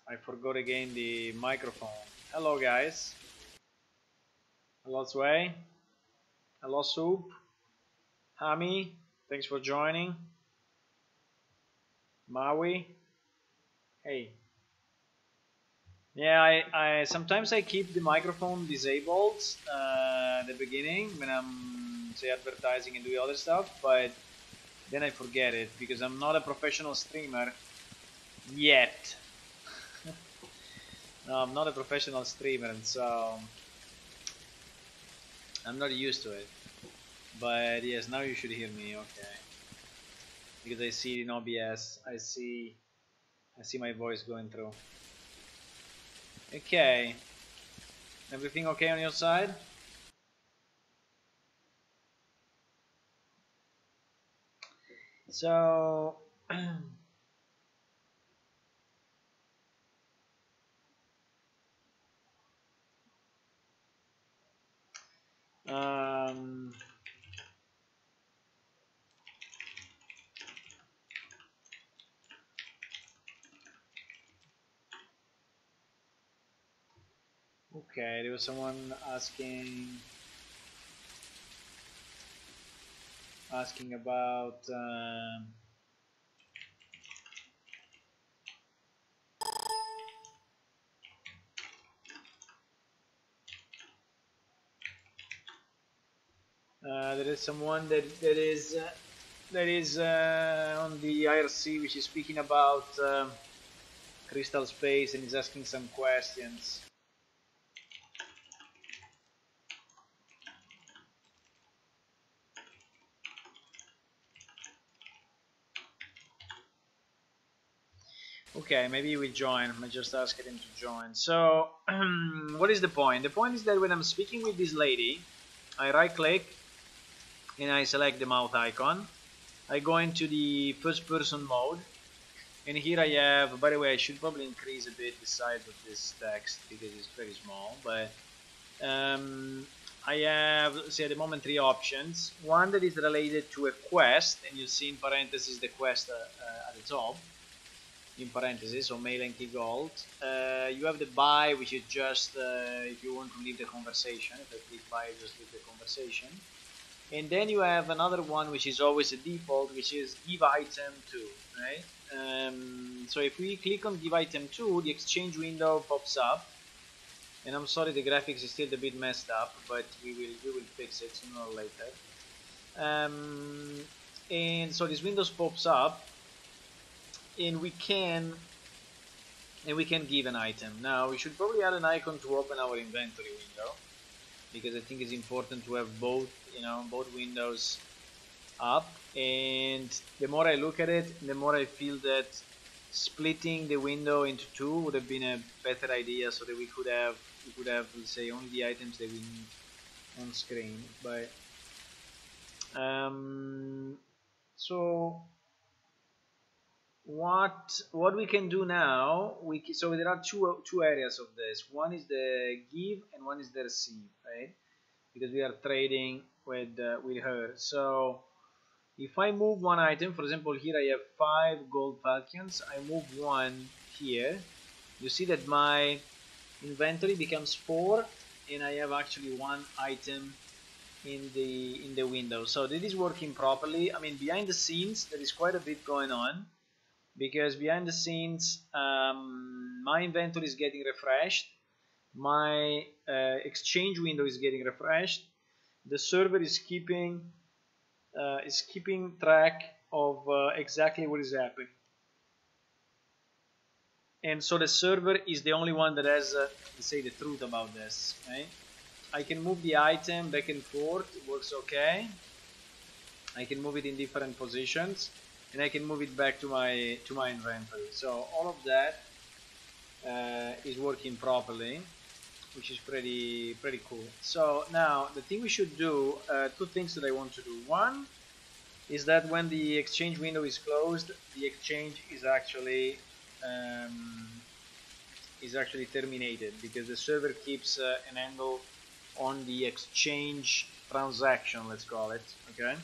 I forgot again the microphone. Hello guys. Hello Sway. Hello Soup. Hami. Thanks for joining. Maui. Hey. Yeah, I sometimes I keep the microphone disabled at the beginning when I'm say advertising and doing other stuff, but then I forget it because I'm not a professional streamer yet. No, I'm not a professional streamer, and so I'm not used to it. But yes, now you should hear me. Okay, because I see in OBS, I see my voice going through. Okay, everything okay on your side? So um, okay, there was someone asking about there is someone that is on the IRC which is speaking about crystal space and is asking some questions. Okay, maybe we join. I just asked him to join. So, what is the point? The point is that when I'm speaking with this lady, I right click and I select the mouth icon. I go into the first person mode, and here I have, by the way, I should probably increase a bit the size of this text because it's very small, but I have, say at the moment, 3 options. One that is related to a quest, and you see in parentheses the quest at the top, in parentheses, so mail and key gold. You have the buy, which is just if you want to leave the conversation. If I click buy, just leave the conversation. And then you have another one, which is always a default, which is give item to, right? So if we click on give item to, the exchange window pops up. And I'm sorry, the graphics is still a bit messed up, but we will fix it sooner or later. And so this window pops up, and we can give an item. Now we should probably add an icon to open our inventory window, because I think it's important to have both, both windows up. And the more I look at it, the more I feel that splitting the window into 2 would have been a better idea, so that we could have let's say only the items that we need on screen. But so what we can do now, so there are two areas of this. One is the give and one is the receive, right? Because we are trading with her. So if I move one item, for example, here I have 5 gold falcons. I move one here. You see that my inventory becomes 4, and I have actually 1 item in the window. So this is working properly. I mean, behind the scenes, there is quite a bit going on, because behind the scenes, my inventory is getting refreshed. My exchange window is getting refreshed. The server is keeping track of exactly what is happening, and so the server is the only one that has to say the truth about this, right? I can move the item back and forth, it works okay. I can move it in different positions, and I can move it back to my inventory. So all of that is working properly, which is pretty cool. So now the thing we should do, 2 things that I want to do. One is that when the exchange window is closed, the exchange is actually terminated, because the server keeps an handle on the exchange transaction, let's call it, okay,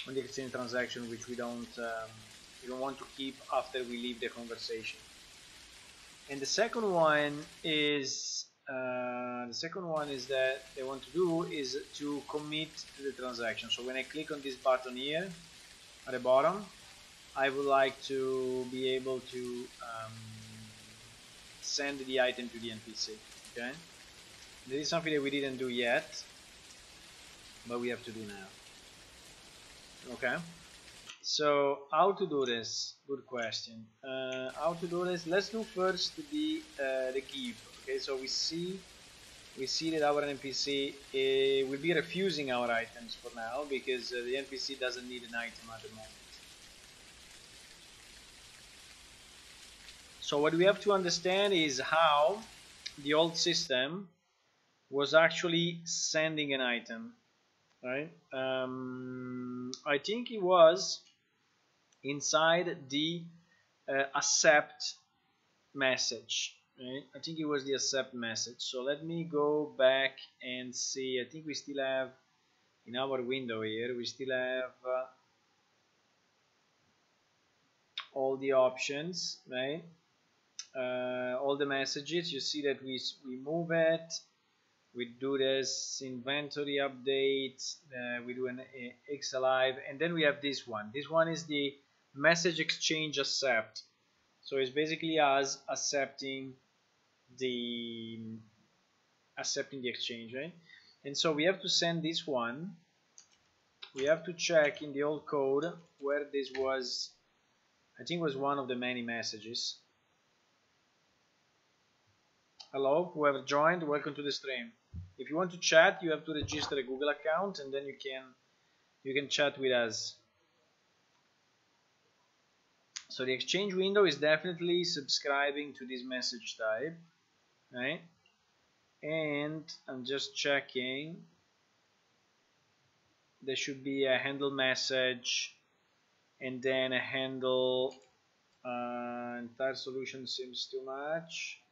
on the exchange transaction, which we don't want to keep after we leave the conversation. And the second one is that they want to do is to commit to the transaction. So when I click on this button here at the bottom, I would like to be able to send the item to the NPC. Okay, this is something that we didn't do yet, but we have to do now. Okay, so how to do this? Good question. How to do this? Let's do first the give. Okay, so we see we see that our NPC will be refusing our items for now because the NPC doesn't need an item at the moment. So what we have to understand is how the old system was actually sending an item, right? I think it was inside the accept message, right? I think it was the accept message. So let me go back and see. I think we still have in our window here, we still have all the options, right? All the messages. You see that we move it, we do this inventory update, we do an X alive, and then we have this one. This one is the message exchange accept. So it's basically us accepting the exchange, right? And so we have to send this one. We have to check in the old code where this was. I think it was one of the many messages. Hello, whoever joined, welcome to the stream. If you want to chat, you have to register a Google account, and then you can chat with us. So the exchange window is definitely subscribing to this message type, right? And I'm just checking. There should be a handle message, and then a handle. Entire solution seems too much.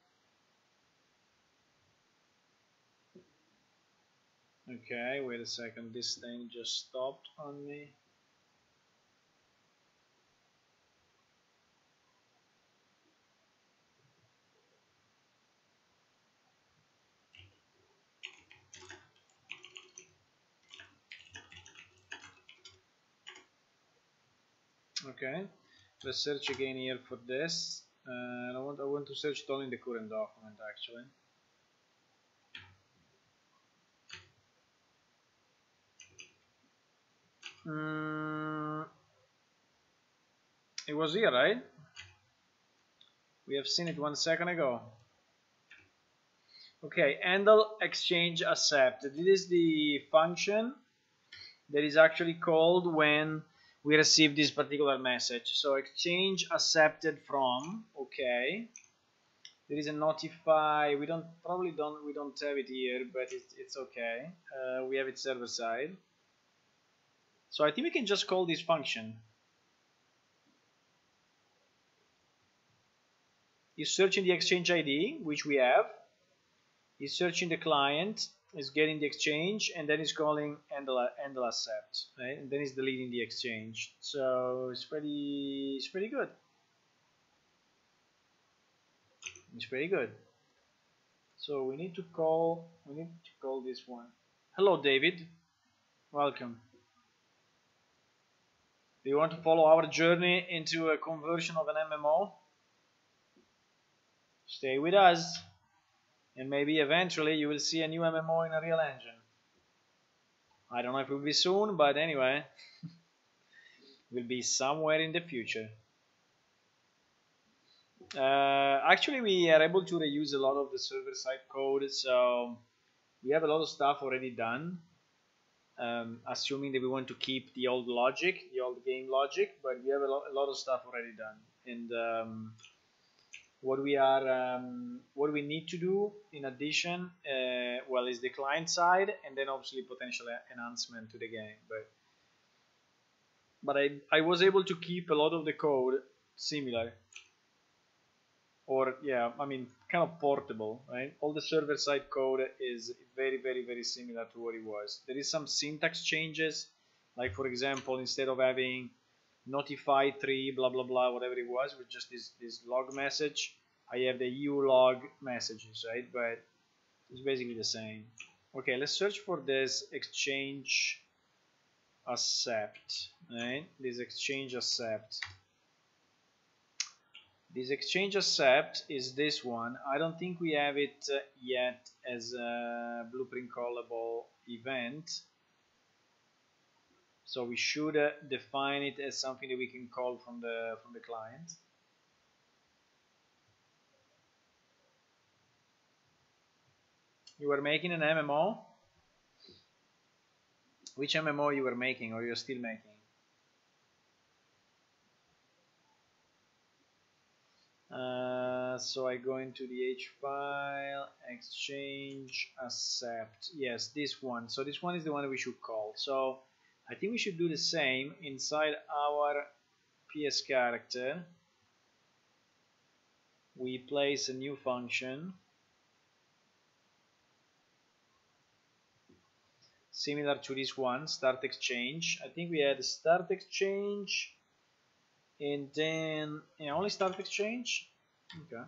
Okay, wait a second, this thing just stopped on me. Okay, let's search again here for this. I want to search it only in the current document actually. It was here, right? We have seen it 1 second ago. Okay, handle exchange accept. This is the function that is actually called when we receive this particular message. So exchange accepted from. Okay, there is a notify. We don't have it here, but it's okay. We have it server side. So I think we can just call this function. Is searching the exchange ID, which we have. Is searching the client, is getting the exchange, and then is calling handle accept, right? And then is deleting the exchange. So it's pretty good. It's pretty good. So we need to call this one. Hello, David. Welcome. Do you want to follow our journey into a conversion of an MMO? Stay with us, and maybe eventually you will see a new MMO in a real engine. I don't know if it will be soon, but anyway, will be somewhere in the future. Actually, we are able to reuse a lot of the server-side code, so we have a lot of stuff already done. Assuming that we want to keep the old logic, the old game logic, but we have a lot of stuff already done. And what we need to do in addition, well, is the client side, and then obviously potential enhancement to the game. But I was able to keep a lot of the code similar, or yeah, I mean kind of portable, right? All the server side code is very similar to what it was. There is some syntax changes, like for example, instead of having notify 3 blah blah blah whatever it was with just this log message, I have the EU log messages, right? But it's basically the same. Okay, let's search for this exchange accept, right? This exchange accept. This exchange accept is this one. I don't think we have it yet as a blueprint callable event. So we should define it as something that we can call from the client. You were making an MMO? Which MMO you were making, or you're still making? So I go into the H file, exchange, accept. Yes, this one. So this one is the one we should call. So I think we should do the same inside our PS character. We place a new function similar to this one, start exchange. I think we had start exchange and then only start exchange. Okay.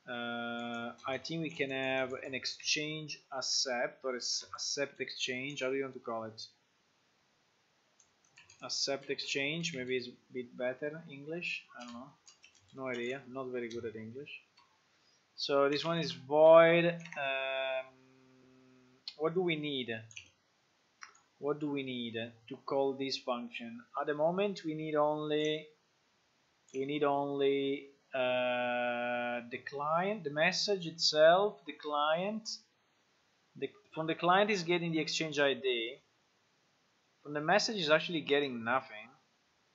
I think we can have an exchange accept or accept exchange. How do you want to call it? Accept exchange, maybe it's a bit better English. I don't know. No idea. Not very good at English. So this one is void. What do we need? What do we need to call this function? At the moment, we need only the client, the message itself, the client. From the client is getting the exchange ID. From the message is actually getting nothing.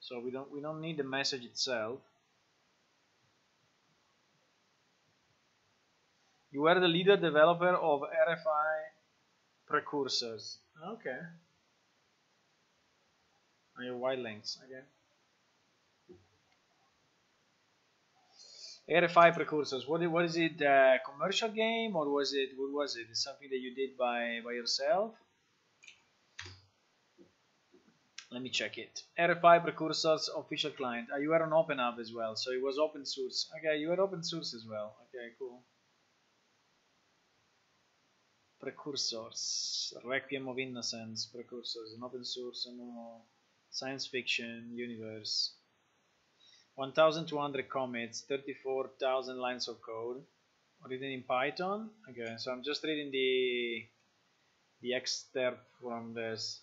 So we don't need the message itself. You are the leader developer of RFI precursors. Okay. And your white links again. RFI precursors. What is it? A commercial game, or was it? What was it? It's something that you did by yourself? Let me check it. RFI precursors official client. You were on OpenHub as well, so it was open source. Okay, you were open source as well. Okay, cool. Precursors. Requiem of Innocence. Precursors. An open source science fiction universe. 1,200 commits, 34,000 lines of code, written in Python. Okay, so I'm just reading the excerpt from this.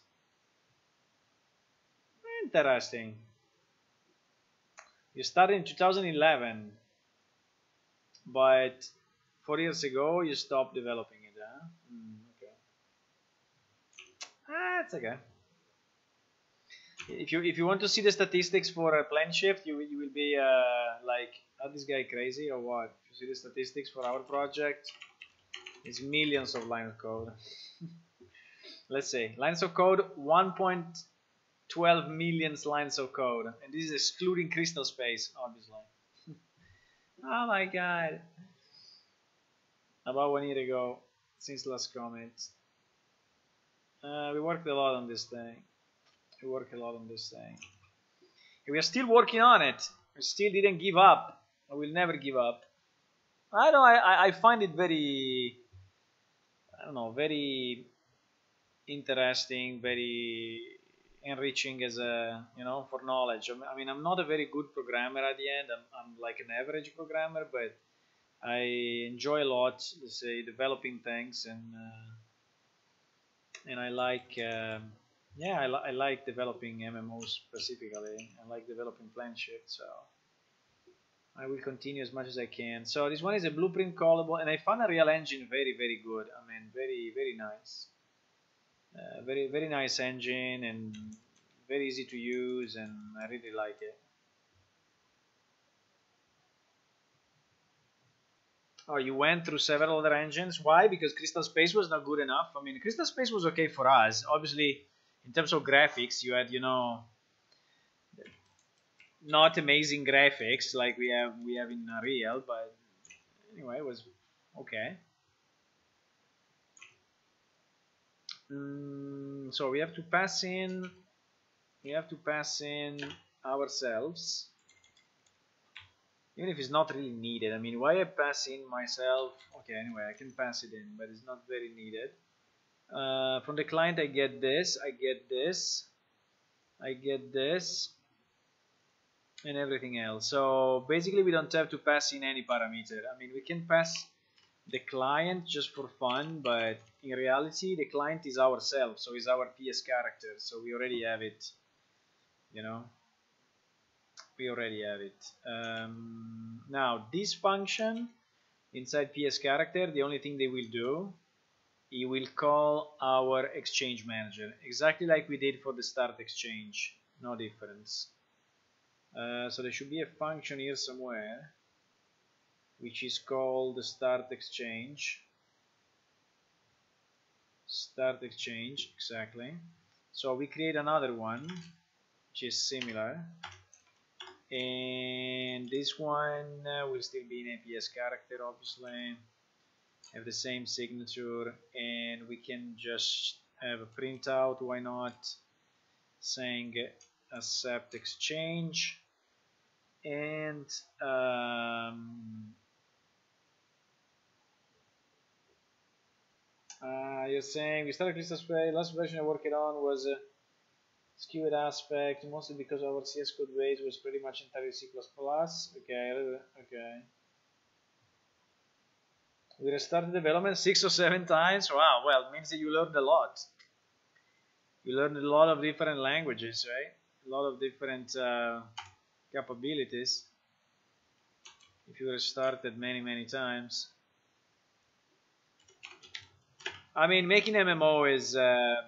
Interesting. You started in 2011, but 4 years ago you stopped developing it, huh? Okay. It's okay. If you want to see the statistics for a plane shift, you will be like, are this guy crazy or what? If you see the statistics for our project, it's millions of lines of code. Let's say lines of code, 1.12 million lines of code, and this is excluding crystal space, obviously. Oh my god! About 1 year ago, since last comment, we worked a lot on this thing. We work a lot on this thing. We are still working on it. We still didn't give up. I will never give up. I know. I find it very, I don't know, very interesting, very enriching as a, for knowledge. I mean, I'm not a very good programmer at the end. I'm like an average programmer, but I enjoy a lot, let's say, developing things, and I like. Yeah, I like developing MMOs specifically. I like developing plan shift, so I will continue as much as I can. So this one is a blueprint callable, and I found a real engine very, very good. I mean, very, very nice. Very, very nice engine and very easy to use, and I really like it. Oh, you went through several other engines. Why? Because Crystal Space was not good enough. I mean, Crystal Space was okay for us. Obviously, in terms of graphics, you had, not amazing graphics like we have in Unreal, but anyway, it was okay. So we have to pass in ourselves, even if it's not really needed. I mean, why I pass in myself? Okay, anyway, I can pass it in, but it's not very needed. From the client, I get this, I get this, I get this, and everything else. So basically, we don't have to pass in any parameter. I mean, we can pass the client just for fun, but in reality, the client is ourselves, so it's our PS character. So we already have it, we already have it. Now, this function inside PS character, the only thing they will do, it will call our exchange manager, exactly like we did for the start exchange, no difference. So there should be a function here somewhere which is called the start exchange. Start exchange, exactly. So we create another one which is similar, and this one will still be an APS character, obviously, have the same signature, and we can just have a printout, why not, saying accept exchange, and you're saying we started Crystal Spray. Last version I worked on was skewed aspect, mostly because our CS code base was pretty much entirely C++. Okay, okay. We restarted development 6 or 7 times. Wow, well, it means that you learned a lot. You learned a lot of different languages, right? A lot of different capabilities. If you restarted many times. I mean, making MMO is, I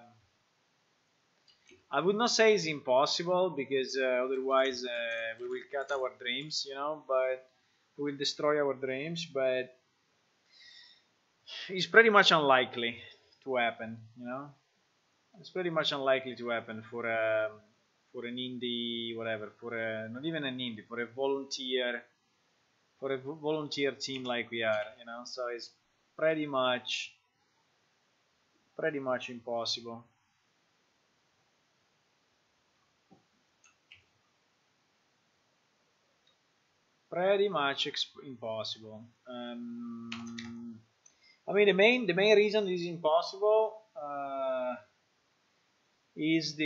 would not say it's impossible, because otherwise we will cut our dreams, you know, but we will destroy our dreams, but it's pretty much unlikely to happen, you know. It's pretty much unlikely to happen for an indie, whatever, for a, not even an indie, for a volunteer team like we are, you know. So it's pretty much impossible. Pretty much impossible. I mean, the main reason it is impossible is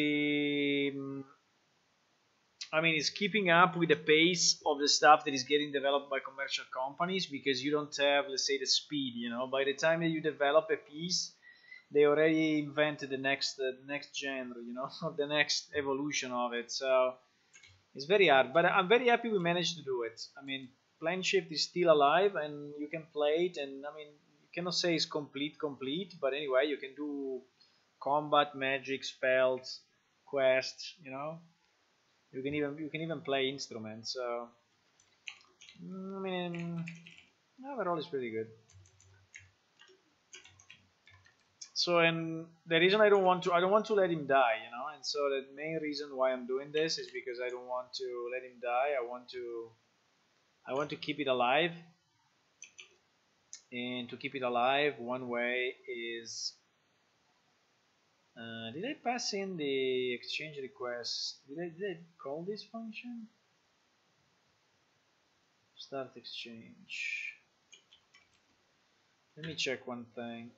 is keeping up with the pace of the stuff that is getting developed by commercial companies, because you don't have, let's say, the speed. You know, by the time that you develop a piece, they already invented the next genre, you know, or the next evolution of it. So it's very hard, but I'm very happy we managed to do it. I mean, Plane Shift is still alive, and you can play it, and I mean, you cannot say it's complete, but anyway, you can do combat, magic, spells, quests, you know. You can even play instruments. So I mean, overall it's pretty good. So, and the reason I don't want to let him die, you know, and so the main reason why I'm doing this is because I don't want to let him die. I want to keep it alive, and to keep it alive, one way is, did I pass in the exchange request? Did I call this function? Start exchange. Let me check one thing.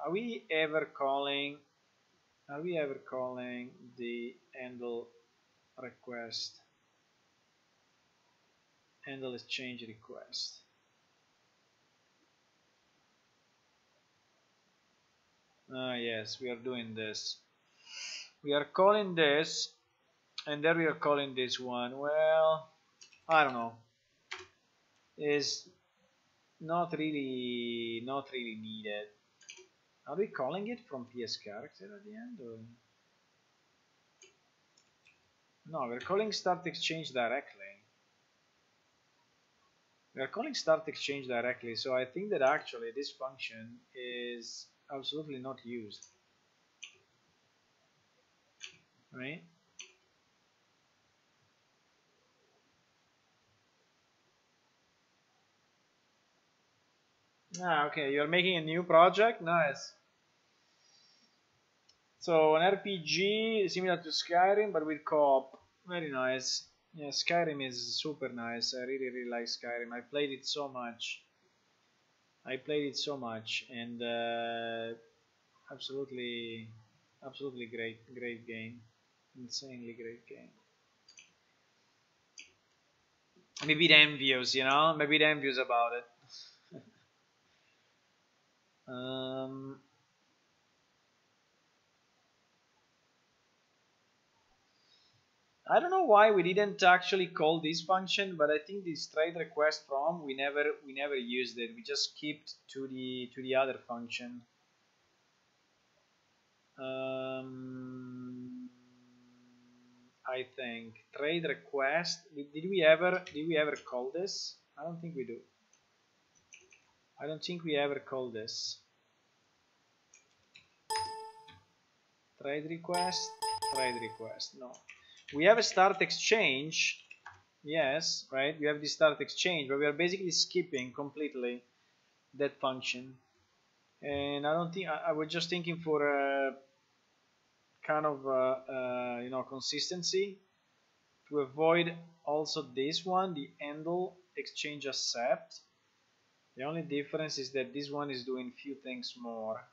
Are we ever calling the handle request, handle exchange request? Yes, we are doing this. We are calling this, and then we are calling this one. Well, I don't know. Is not really needed. Are we calling it from PS character at the end, or no? We're calling start exchange directly. We are calling start exchange directly, so I think that actually this function is absolutely not used, right? Ah, okay, you're making a new project? Nice. So an RPG similar to Skyrim, but with co-op. Very nice. Yeah, Skyrim is super nice. I really like Skyrim. I played it so much. And absolutely great game. Insanely great game. I'm a bit envious, you know. I'm a bit envious about it. um, I don't know why we didn't actually call this function, but I think this trade request from we never used it. We just skipped to the other function. I think trade request. Did we ever call this? I don't think we do. I don't think we ever call this. Trade request. Trade request. No. We have a start exchange. Yes, right. We have the start exchange, but we are basically skipping completely that function. And I don't think I was just thinking for a kind of consistency to avoid also this one, the handle exchange accept. The only difference is that this one is doing few things more.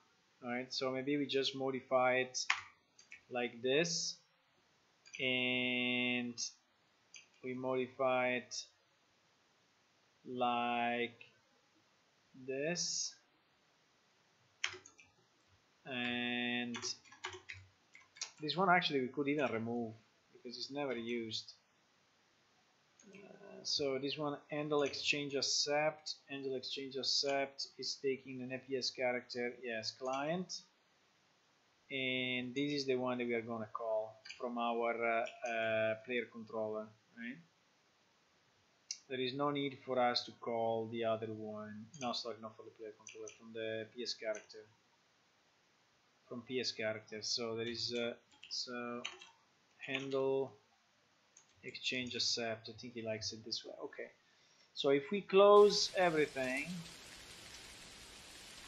Alright, so maybe we just modify it like this, and we modify it like this, and this one actually we could even remove because it's never used. So this one, handle exchange accept is taking an APS character, yes, client, and this is the one that we are going to call from our player controller, right? There is no need for us to call the other one. No, sorry, not for the player controller, from the PS character. From PS character. So there is so handle exchange accept. I think he likes it this way. Okay. So if we close everything,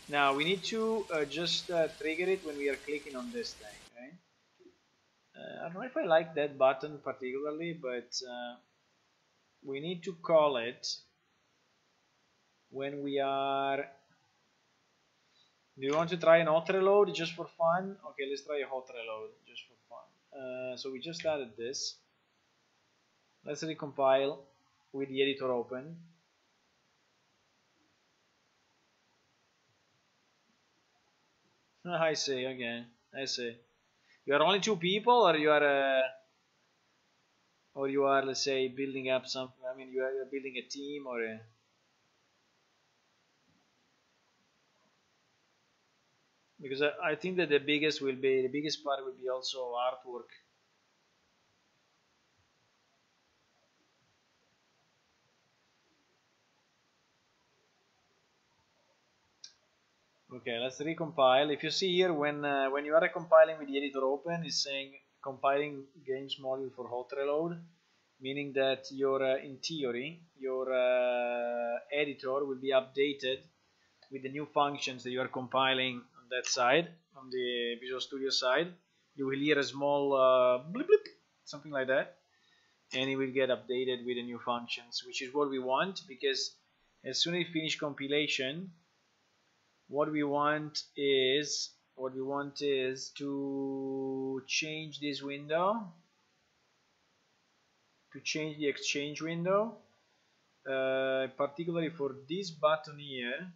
now we need to just trigger it when we are clicking on this thing, right? I don't know if I like that button particularly, but we need to call it when we are. Do you want to try an hot reload just for fun? Okay, let's try a hot reload just for fun. So we just added this. Let's recompile with the editor open. I see, okay, I see. You are only two people, or you are, let's say, building up something. I mean, you're building a team, or because I think that the biggest part will be also artwork. Okay, let's recompile. If you see here, when you are recompiling with the editor open, it's saying compiling games module for hot reload, meaning that in theory, your editor will be updated with the new functions that you are compiling on that side, on the Visual Studio side. You will hear a small blip blip, something like that, and it will get updated with the new functions, which is what we want, because as soon as you finish compilation, what we want is to change this window, to change the exchange window, particularly for this button here.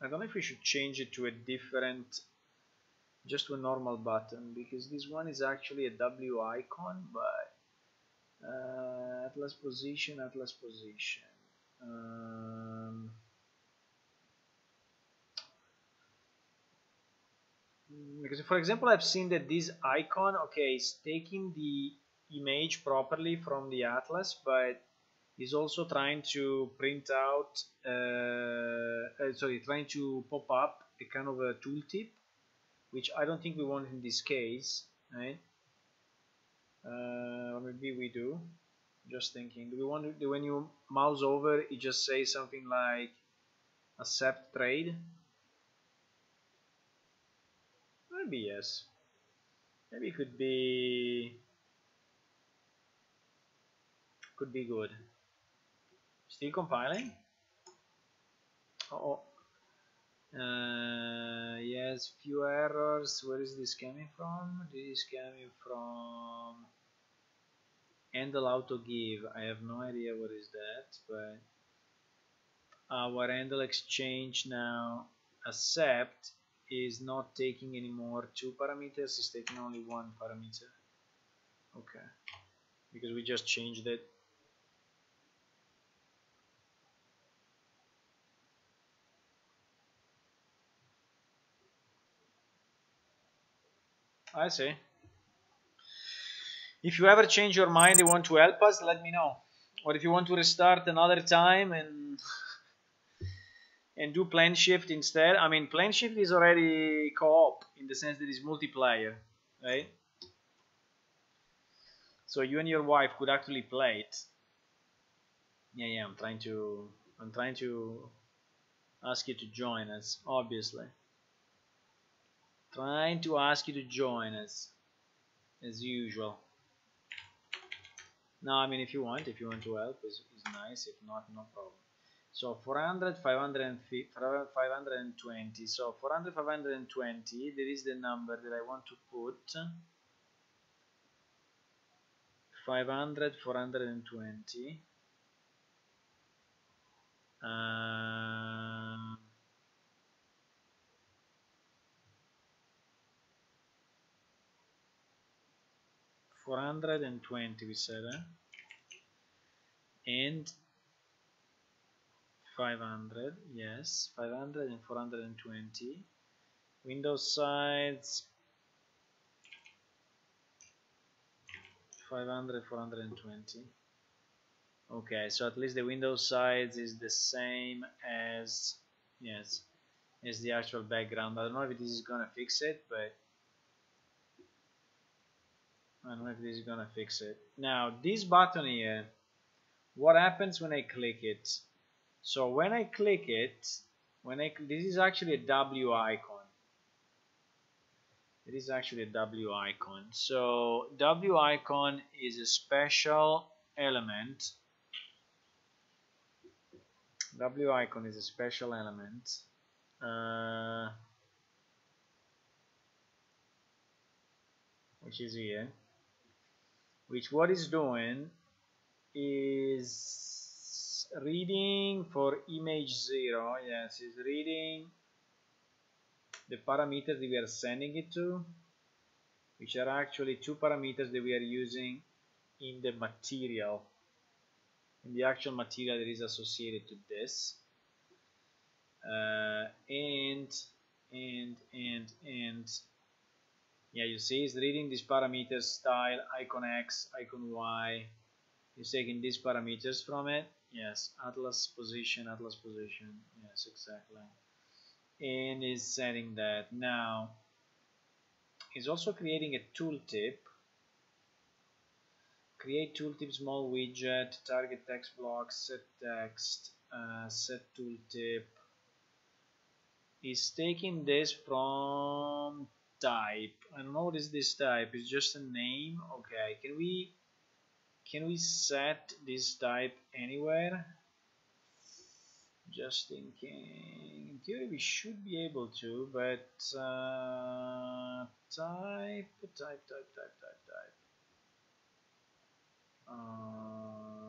I don't know if we should change it to a different, just to a normal button, because this one is actually a W icon, but atlas position. Because for example, I've seen that this icon, okay, is taking the image properly from the atlas, but is also trying to print out, trying to pop up a kind of a tooltip, which I don't think we want in this case, right? Or maybe we do. Just thinking, do we want to, when you mouse over, it just says something like accept trade? Maybe yes. Maybe it could be good. Still compiling? Oh, yes, few errors. Where is this coming from? This is coming from handle auto give. I have no idea what is that, but our handle exchange now accept is not taking anymore two parameters, it's taking only one parameter. Okay, because we just changed it. I see. If you ever change your mind and want to help us, let me know. Or if you want to restart another time and do plane shift instead. I mean, plane shift is already co-op in the sense that it's multiplayer, right? So you and your wife could actually play it. Yeah, I'm trying to ask you to join us, obviously. Trying to ask you to join us, as usual. No, I mean, if you want to help, is nice. If not, no problem. So 400, 550, 520. So 400, 520, there is the number that I want to put. 500, 420. 420 we said, and 500, yes, 500 and 420. Windows sides 500, 420. Okay, so at least the Windows sides is the same as, yes, as the actual background. I don't know if this is gonna fix it, but I don't know if this is gonna fix it. Now this button here, what happens when I click it? So when I click it, this is actually a W icon. It is actually a W icon. So W icon is a special element. W icon is a special element. Which is here. Which what is doing is reading for image 0. Yes, it's reading the parameters that we are sending it to, which are actually two parameters that we are using in the material, in the actual material that is associated to this. And yeah, you see it's reading these parameters: style, icon X, icon Y. It's taking these parameters from it. Yes, atlas position, yes, exactly, and is setting that. Now it's also creating a tooltip. Create tooltip, small widget, target text block, set text, set tooltip. Is taking this from type. I don't know what is this type. It's just a name. Okay, can we set this type anywhere? Just thinking. In theory, we should be able to, but type.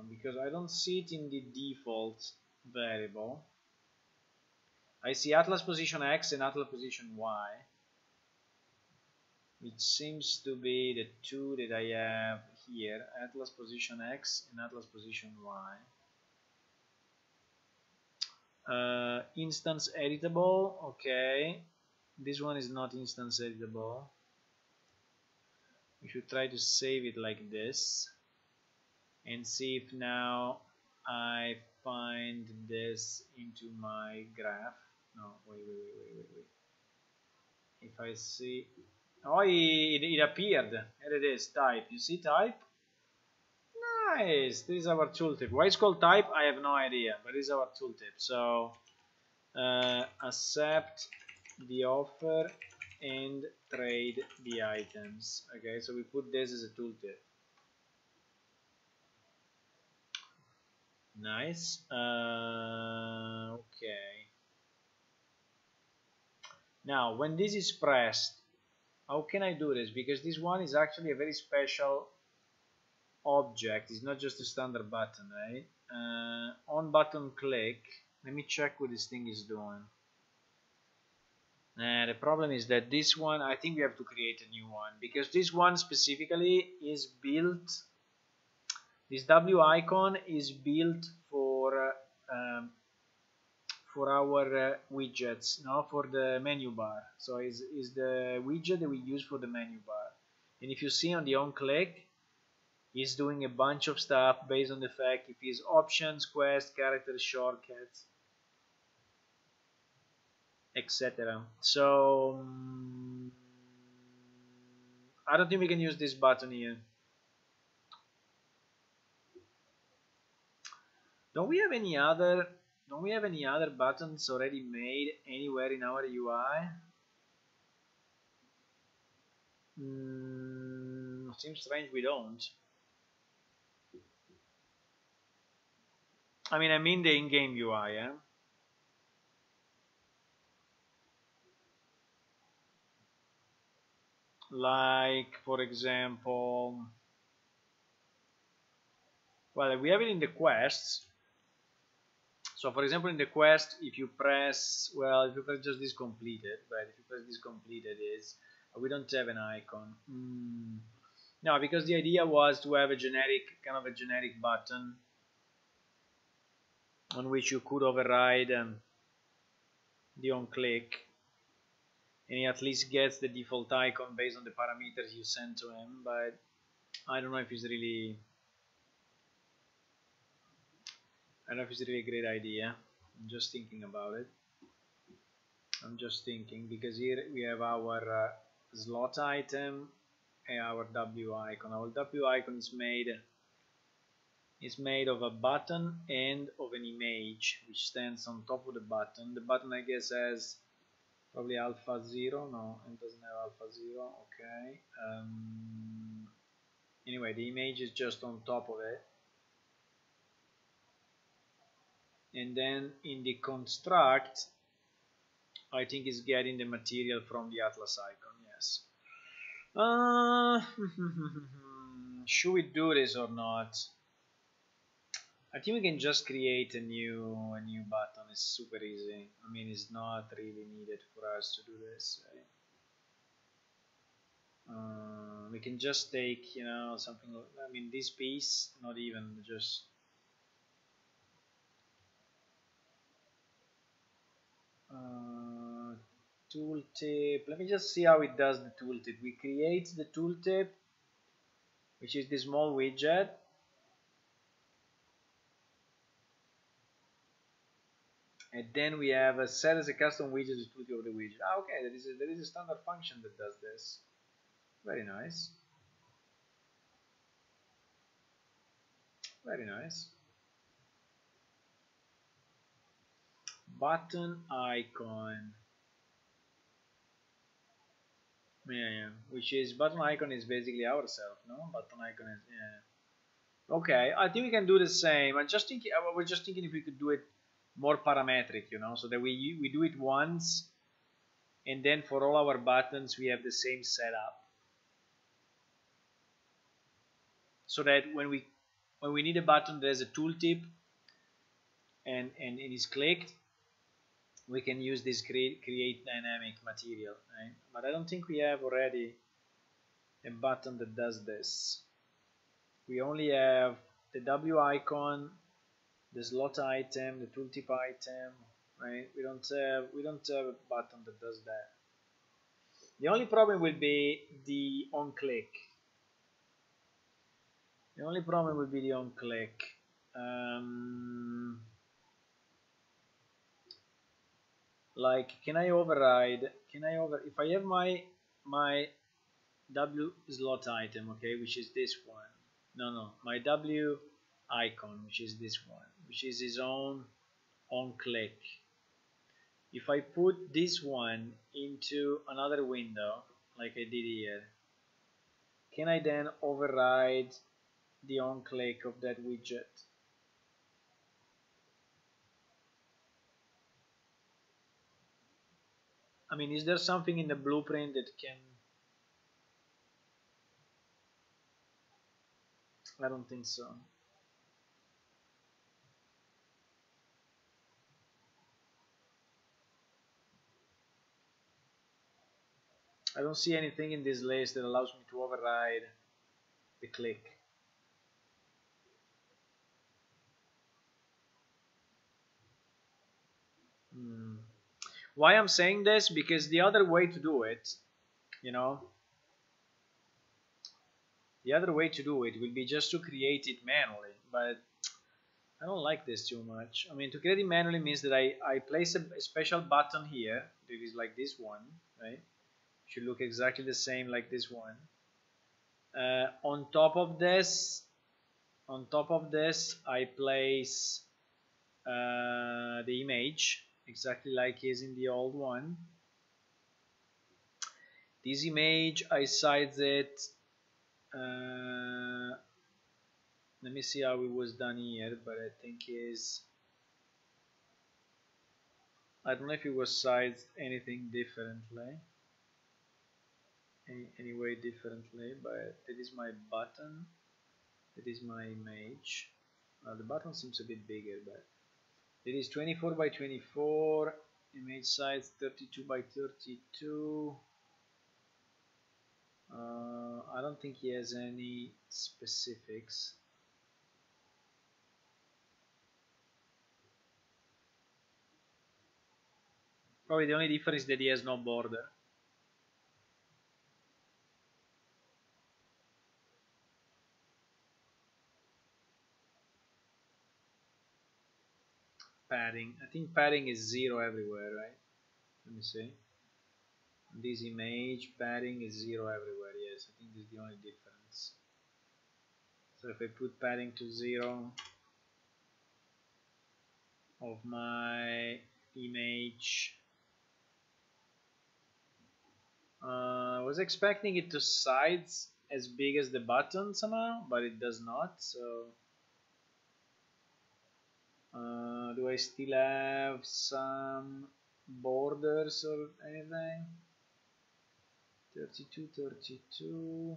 Because I don't see it in the default variable. I see atlas position X and atlas position Y, which seems to be the two that I have here, atlas position X and atlas position Y. Instance editable, okay. This one is not instance editable. We should try to save it like this and see if now I find this into my graph. No, wait. If I see, oh, it appeared. Here it is, type. You see type? Nice. This is our tooltip. Why it's called type, I have no idea, but this is our tooltip. So accept the offer and trade the items. Okay, so we put this as a tooltip. Nice. Okay. Now, when this is pressed, how can I do this? Because this one is actually a very special object. It's not just a standard button, right? On button click. Let me check what this thing is doing. The problem is that this one, I think we have to create a new one, because this one specifically is built, this W icon is built for our widgets, no, for the menu bar. So is the widget that we use for the menu bar. And if you see on the on click, he's doing a bunch of stuff based on the fact if it's options, quest, characters, shortcuts, etc. So I don't think we can use this button here. Don't we have any other buttons already made anywhere in our UI? Seems strange we don't. I mean the in-game UI, yeah? Like, for example, well, we have it in the quests. So, for example, in the quest, if you press, well, if you press just this completed, but if you press this completed is, we don't have an icon. No, because the idea was to have a generic, kind of a generic button on which you could override the on click, and he at least gets the default icon based on the parameters you send to him. But I don't know if it's really a great idea. I'm just thinking about it. I'm just thinking, because here we have our slot item and our W icon. Our W icon is made of a button and of an image which stands on top of the button. The button, I guess, has probably alpha 0. No, it doesn't have alpha 0. Okay. Anyway, the image is just on top of it. And then in the construct, I think is getting the material from the atlas icon. Yes. Should we do this or not? I think we can just create a new button. It's super easy. I mean, it's not really needed for us to do this. Right? We can just take, you know, something. I mean, this piece, not even just. Tooltip. Let me just see how it does the tooltip. We create the tooltip, which is the small widget. And then we have a set as a custom widget the tooltip of the widget. Ah, okay, there is a standard function that does this. Very nice. Very nice. Button icon. Yeah. Which is, button icon is basically ourselves, no? Button icon is, yeah. Okay, I think we can do the same. I'm just thinking. We're just thinking if we could do it more parametric, you know, so that we do it once, and then for all our buttons we have the same setup, so that when we need a button that has a tooltip and it is clicked, we can use this create dynamic material, right? But I don't think we have already a button that does this. We only have the W icon, the slot item, the tooltip item, right? We don't have a button that does that. The only problem will be the on click. The only problem will be the on click. Like, can I override? If I have my W slot item, okay, which is this one. No, my W icon, which is this one, which is his own on click. If I put this one into another window, like I did here, can I then override the on click of that widget? I mean, is there something in the blueprint that can? I don't think so. I don't see anything in this list that allows me to override the click. Why I'm saying this? Because the other way to do it, you know, the other way to do it will be just to create it manually, but I don't like this too much. I mean, to create it manually means that I place a special button here that is like this one, right? Should look exactly the same like this one. On top of this, I place the image exactly like is in the old one. This image I size it. Let me see how it was done here, but I think I don't know if it was sized anything differently, any way differently, but that is my button, that is my image. The button seems a bit bigger, but it is 24 by 24, image size 32 by 32. I don't think he has any specifics. Probably the only difference is that he has no border. Padding. I think padding is 0 everywhere, right? Let me see. This image, padding is 0 everywhere. Yes, I think this is the only difference. So if I put padding to 0 of my image, I was expecting it to size as big as the button somehow, but it does not. So do I still have some borders or anything? 32, 32,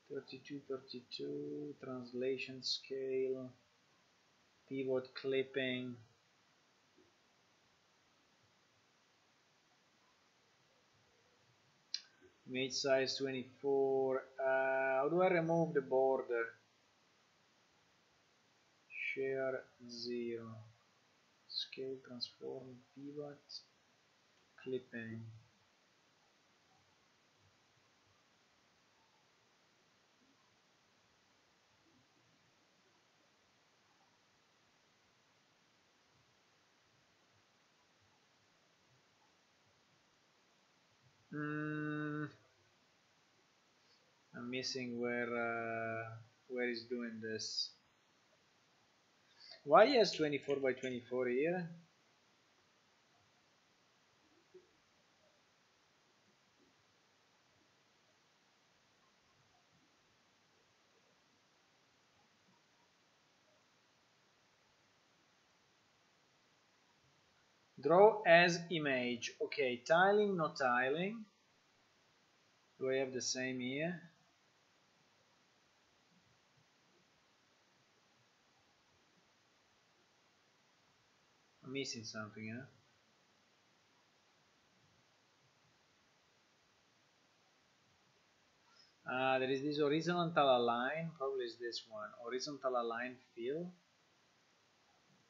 32, 32, translation scale, pivot clipping. Image size 24. How do I remove the border? Share 0. Scale, transform, pivot, clipping. I'm missing where is doing this. Why has 24 by 24 here? Draw as image. Okay, tiling, no tiling. Do I have the same here? I'm missing something, huh? There is this horizontal align, probably is this one. Horizontal align fill.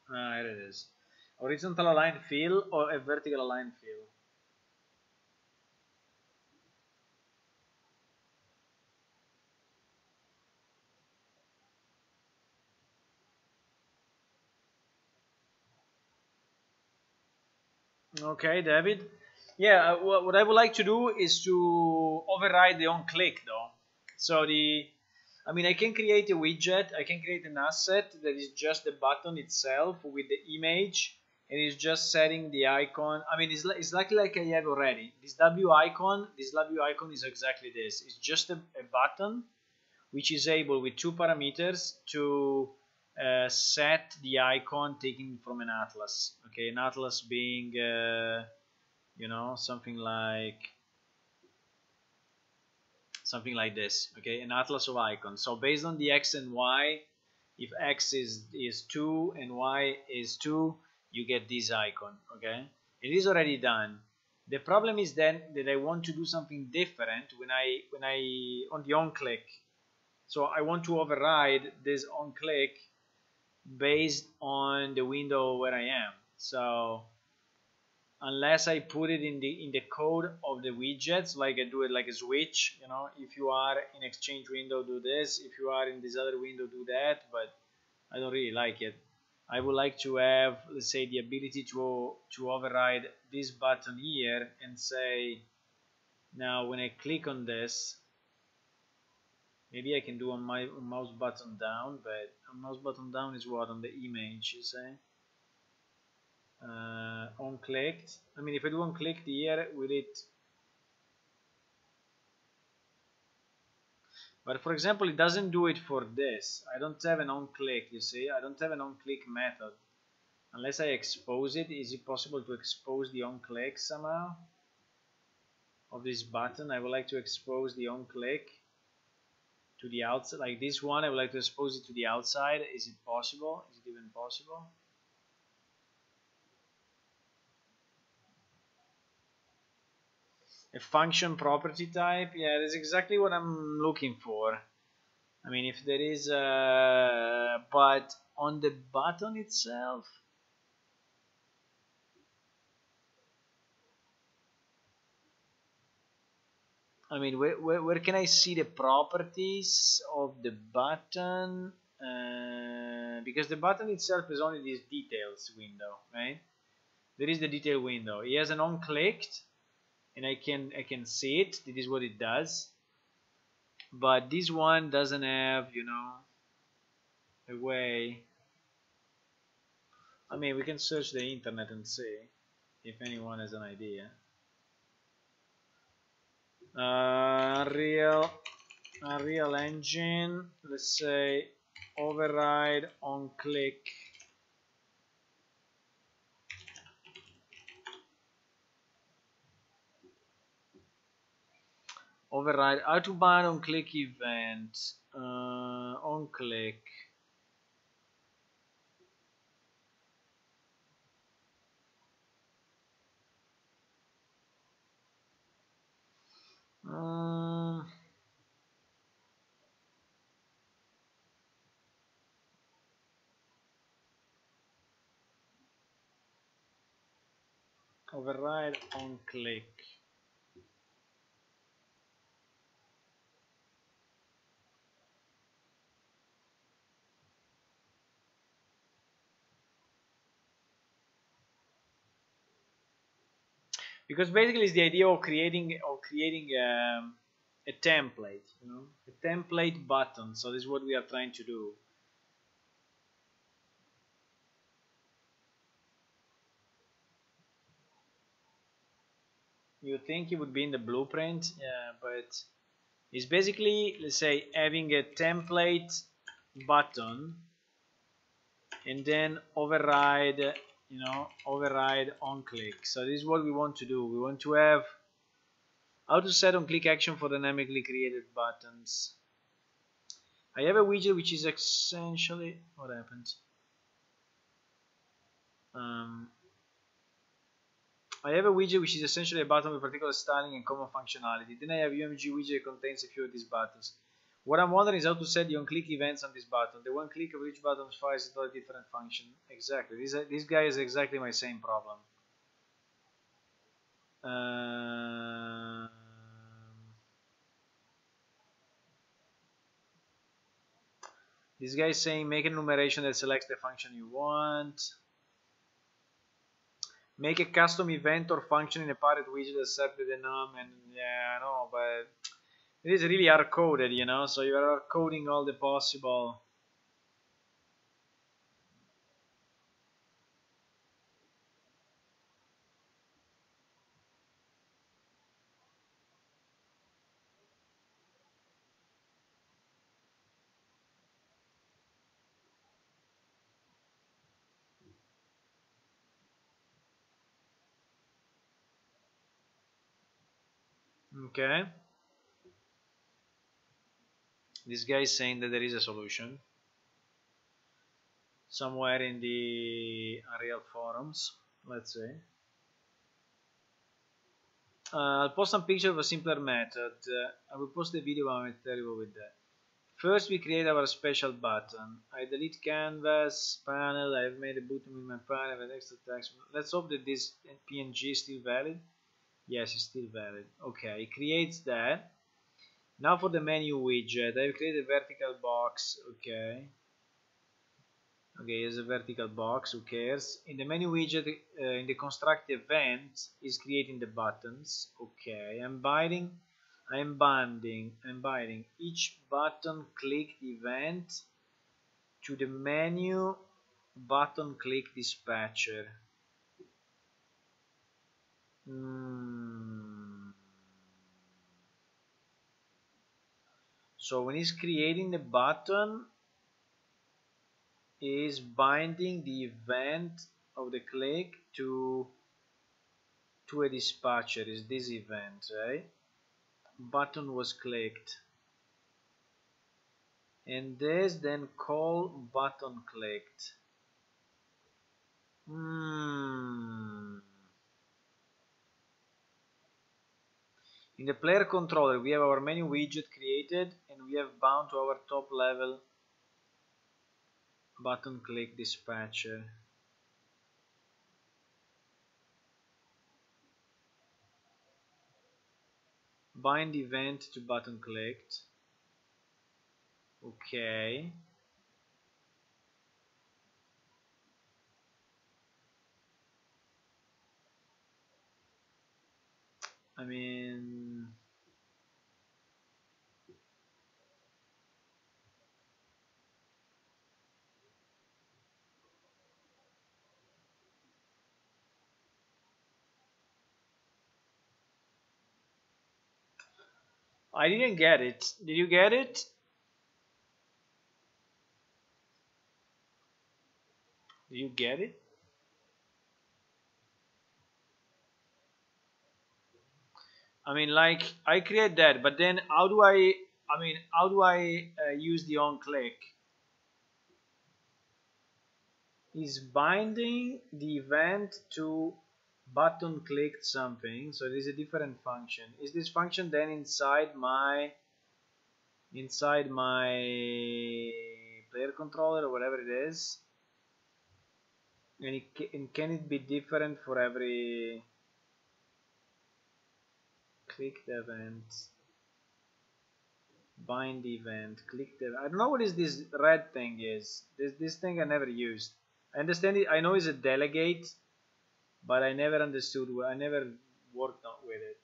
Here it is. Horizontal align fill or a vertical align fill? Okay, David. Yeah, what I would like to do is to override the on click though. So I mean, I can create a widget, I can create an asset that is just the button itself with the image, and it's just setting the icon. I mean, it's exactly like I have already. This W icon is exactly this. It's just a button which is able with two parameters to set the icon taken from an atlas. Okay, an atlas being you know, something like this. Okay, an atlas of icons. So based on the x and y, if x is 2 and y is 2, you get this icon. Okay, it is already done. The problem is then that I want to do something different when I on the on click. So I want to override this on click based on the window where I am. So unless I put it in the code of the widgets, like I do it like a switch, you know, if you are in Exchange window, do this. If you are in this other window, do that. But I don't really like it. I would like to have, let's say, the ability to override this button here and say, now when I click on this, maybe I can do on my mouse button down, but a mouse button down is what on the image, you say? On clicked. I mean, if I do on clicked here, will it? But for example, it doesn't do it for this. I don't have an on click, you see? I don't have an on click method. Unless I expose it, is it possible to expose the on click somehow? Of this button, I would like to expose the on click to the outside, like this one. I would like to expose it to the outside. Is it possible? Is it even possible? A function property type, yeah, that's exactly what I'm looking for. I mean, if there is but on the button itself, I mean, where can I see the properties of the button? Because the button itself is only this details window, right? There is the detail window. It has an on clicked, and I can see it. This is what it does. But this one doesn't have, you know, a way. I mean, we can search the internet and see if anyone has an idea. Unreal Engine, let's say override on click. Override how to bind on click event. On click. Override on click. Because basically it's the idea of creating a template, you know, a template button. So this is what we are trying to do. You think it would be in the blueprint, yeah, but it's basically, let's say, having a template button and then override, you know, override on click. So this is what we want to do. We want to have how to set on click action for dynamically created buttons. I have a widget which is essentially what happened. I have a widget which is essentially a button with particular styling and common functionality. Then I have UMG widget that contains a few of these buttons. What I'm wondering is how to set the on-click events on this button. The one click of each button fires a different function. Exactly. This guy is exactly my same problem. This guy is saying make an enumeration that selects the function you want. Make a custom event or function in a parent widget that set the num, and yeah, I know, but it is really hard coded, you know, so you are coding all the possible. Okay. This guy is saying that there is a solution somewhere in the Unreal forums. Let's see. I'll post some picture of a simpler method. I will post the video, but I'm terrible with that. First, we create our special button. I delete canvas panel. I've made a button with my panel with extra text. Let's hope that this PNG is still valid. Yes, it's still valid. Okay, it creates that. Now for the menu widget, I've created a vertical box. Okay. Okay, here's a vertical box. Who cares? In the menu widget, in the construct event, is creating the buttons. Okay, I'm binding each button clicked event to the menu button click dispatcher. So when he's creating the button, is binding the event of the click to a dispatcher. Is this event, right? Button was clicked, and this then call button clicked. In the player controller, we have our menu widget created, and we have bound to our top level button click dispatcher. Bind event to button clicked. Okay. I mean, I didn't get it. Did you get it? Did you get it? I mean, like, I create that, but then how do I use the on click? Is binding the event to button clicked something, so it is a different function. Is this function then inside my player controller or whatever it is? And can it be different for every clicked event? Bind event, click the. I don't know what is this red thing is. This thing I never used. I understand it. I know it's a delegate, but I never understood. I never worked with it.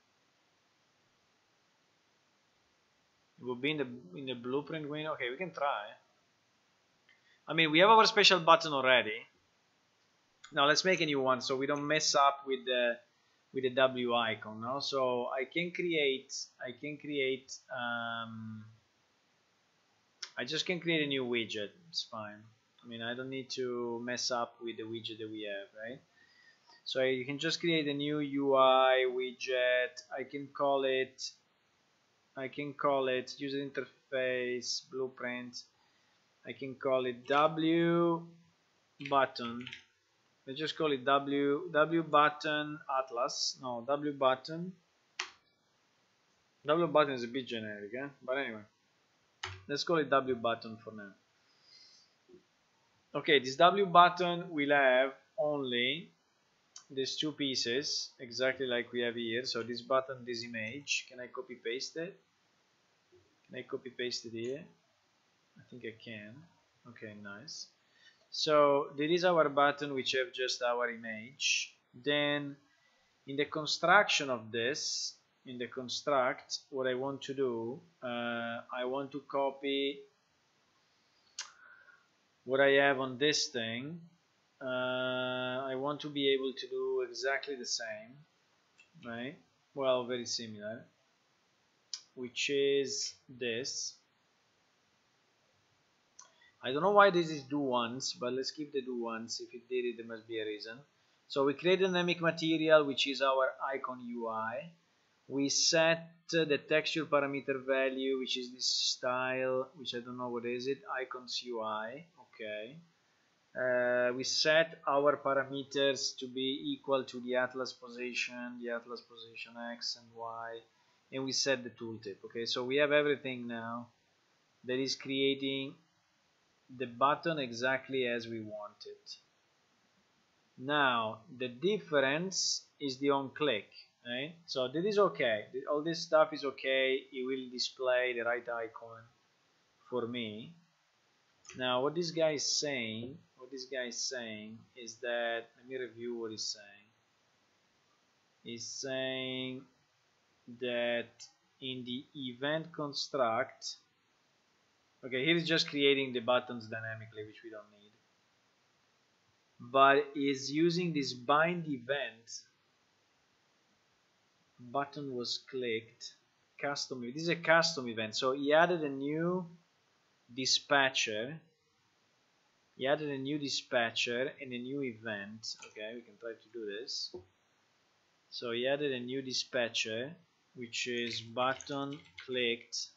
It will be in the blueprint window. Okay, we can try. I mean, we have our special button already. Now let's make a new one so we don't mess up with the W icon. No, so I just can create a new widget. It's fine. I mean, I don't need to mess up with the widget that we have, right? So you can just create a new UI widget. I can call it user interface blueprint. I can call it W button. Let's just call it W button Atlas. No, W button. W button is a bit generic, eh? But anyway, let's call it W button for now. Okay, this W button will have only these two pieces, exactly like we have here. So this button, this image. Can I copy paste it? Can I copy paste it here? I think I can. Okay, nice. So there is our button which have just our image. Then in the construction of this, in the construct, what I want to do, I want to copy what I have on this thing. I want to be able to do exactly the same, right? Well, very similar, which is this. I don't know why this is do once, but let's keep the do once. If it did it, there must be a reason. So we create a dynamic material, which is our icon UI. We set the texture parameter value, which is this style, which I don't know what is it, icons UI. Okay. We set our parameters to be equal to the atlas position x and y, and we set the tooltip. Okay, so we have everything now that is creating the button exactly as we want it. Now the difference is the on click, right? So that is okay, all this stuff is okay. It will display the right icon for me. Now what this guy is saying is that, let me review what he's saying. He's saying that in the event construct, okay, here is just creating the buttons dynamically, which we don't need, but is using this bind event, button was clicked, custom. This is a custom event, so he added a new dispatcher. He added a new dispatcher and a new event. Okay, we can try to do this. So he added a new dispatcher, which is button clicked.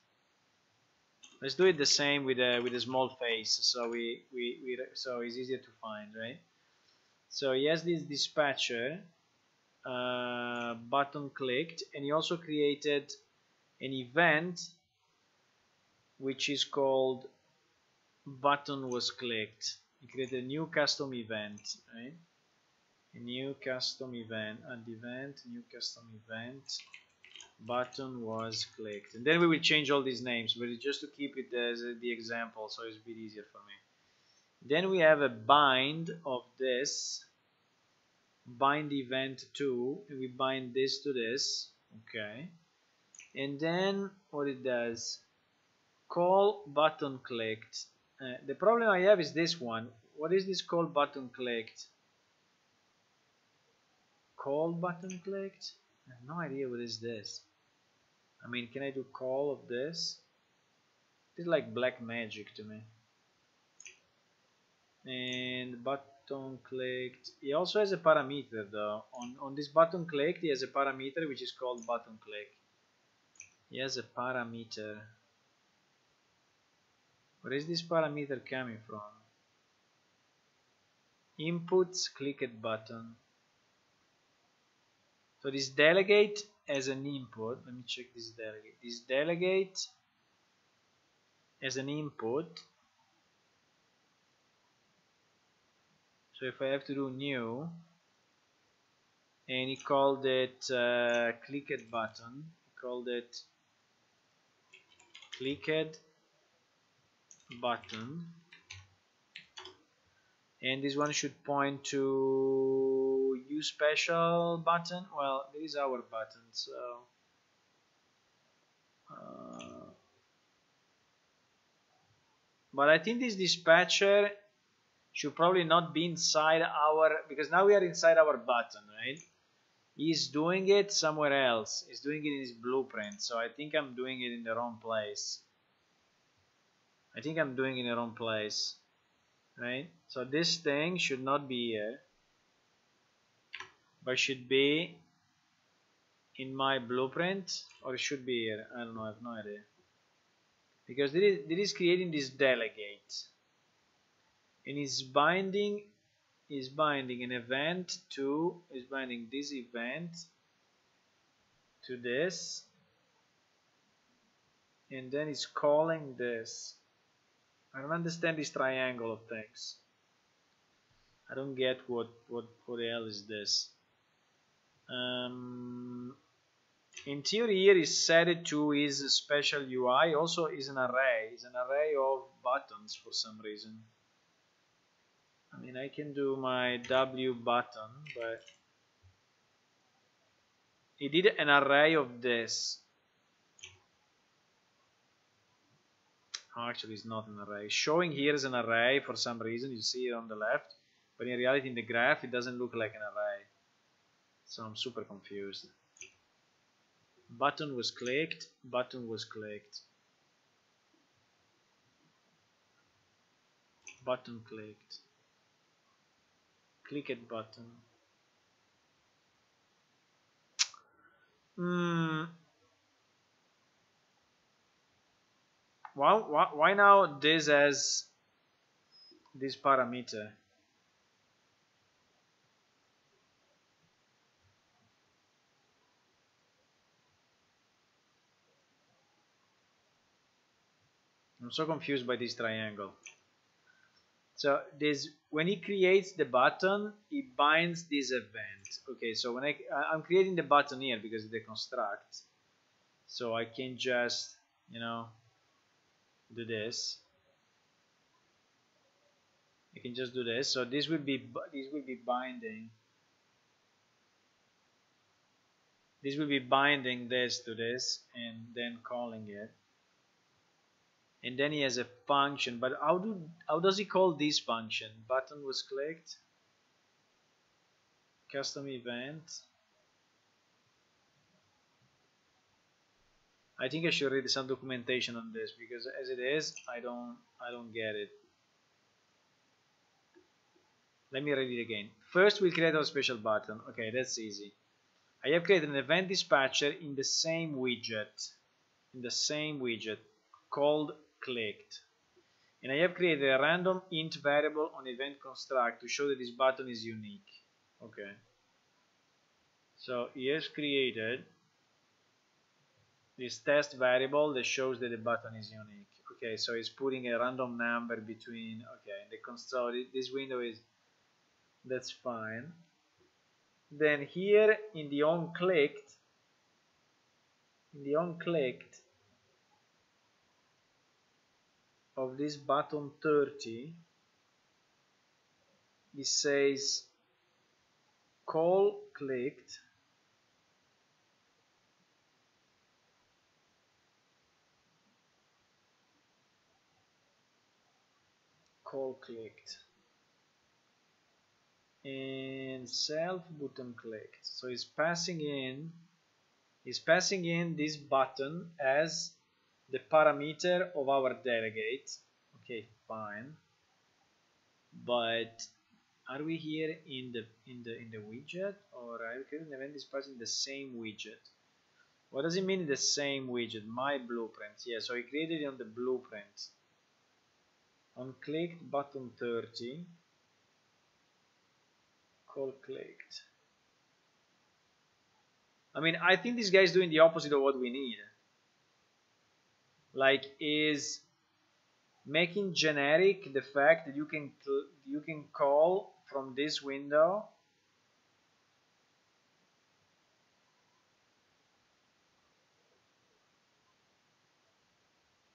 Let's do it the same with a small face, so so it's easier to find, right? So he has this dispatcher, button clicked, and he also created an event which is called button was clicked. He created a new custom event, right? A new custom event, add event, new custom event, button was clicked. And then we will change all these names, but just to keep it as the example, so it's a bit easier for me. Then we have a bind of this, bind event to, and we bind this to this, okay. And then what it does, call button clicked. The problem I have is this one. What is this call button clicked? Call button clicked? I have no idea what is this. I mean, can I do call of this? It's like black magic to me. And button clicked. He also has a parameter though. On this button clicked, he has a parameter which is called button click. He has a parameter. Where is this parameter coming from? Inputs clicked button. So this delegate as an input. Let me check this delegate. This delegate as an input. So if I have to do new, and he called it clicked button. He called it clicked button, and this one should point to use special button. Well, this is our button, so but I think this dispatcher should probably not be inside our, because now we are inside our button, right? He's doing it somewhere else. He's doing it in his blueprint, so I think I'm doing it in the wrong place. I think I'm doing it in the wrong place, right? So this thing should not be here, but should be in my blueprint, or it should be here. I don't know, I have no idea. Because this is creating this delegate, and is binding an event to, is binding this event to this, and then it's calling this. I don't understand this triangle of things. I don't get what the hell is this. In theory here is set it to his special UI, also is an array of buttons for some reason. I mean, I can do my W button, but he did an array of this. Oh, actually it's not an array. Showing here is an array for some reason, you see it on the left, but in reality in the graph it doesn't look like an array. So I'm super confused. Button was clicked, button was clicked. Button clicked. Clicked button. Why now this as this parameter? I'm so confused by this triangle. So this, when he creates the button, he binds this event. Okay, so when I'm creating the button here because it's the construct, so I can just, you know, do this. I can just do this. So this will be binding. This will be binding this to this and then calling it. And then he has a function, but how does he call this function? Button was clicked, custom event. I think I should read some documentation on this because as it is, I don't get it. Let me read it again. First, we'll create our special button. Okay, that's easy. I have created an event dispatcher in the same widget, called clicked. And I have created a random int variable on event construct to show that this button is unique. Okay. So he has created this test variable that shows that the button is unique. Okay, so he's putting a random number between, okay, the console, this window is, that's fine. Then here in the onClicked, of this button 30, it says call clicked and self button clicked. So it's passing in this button as the parameter of our delegate. Okay, fine. But are we here in the widget, or are we creating an event dispatching the same widget? What does it mean the same widget? My blueprint. Yeah, so I created it on the blueprint. On clicked button 30, call clicked. I mean, I think this guy is doing the opposite of what we need. Like, is making generic the fact that you can call from this window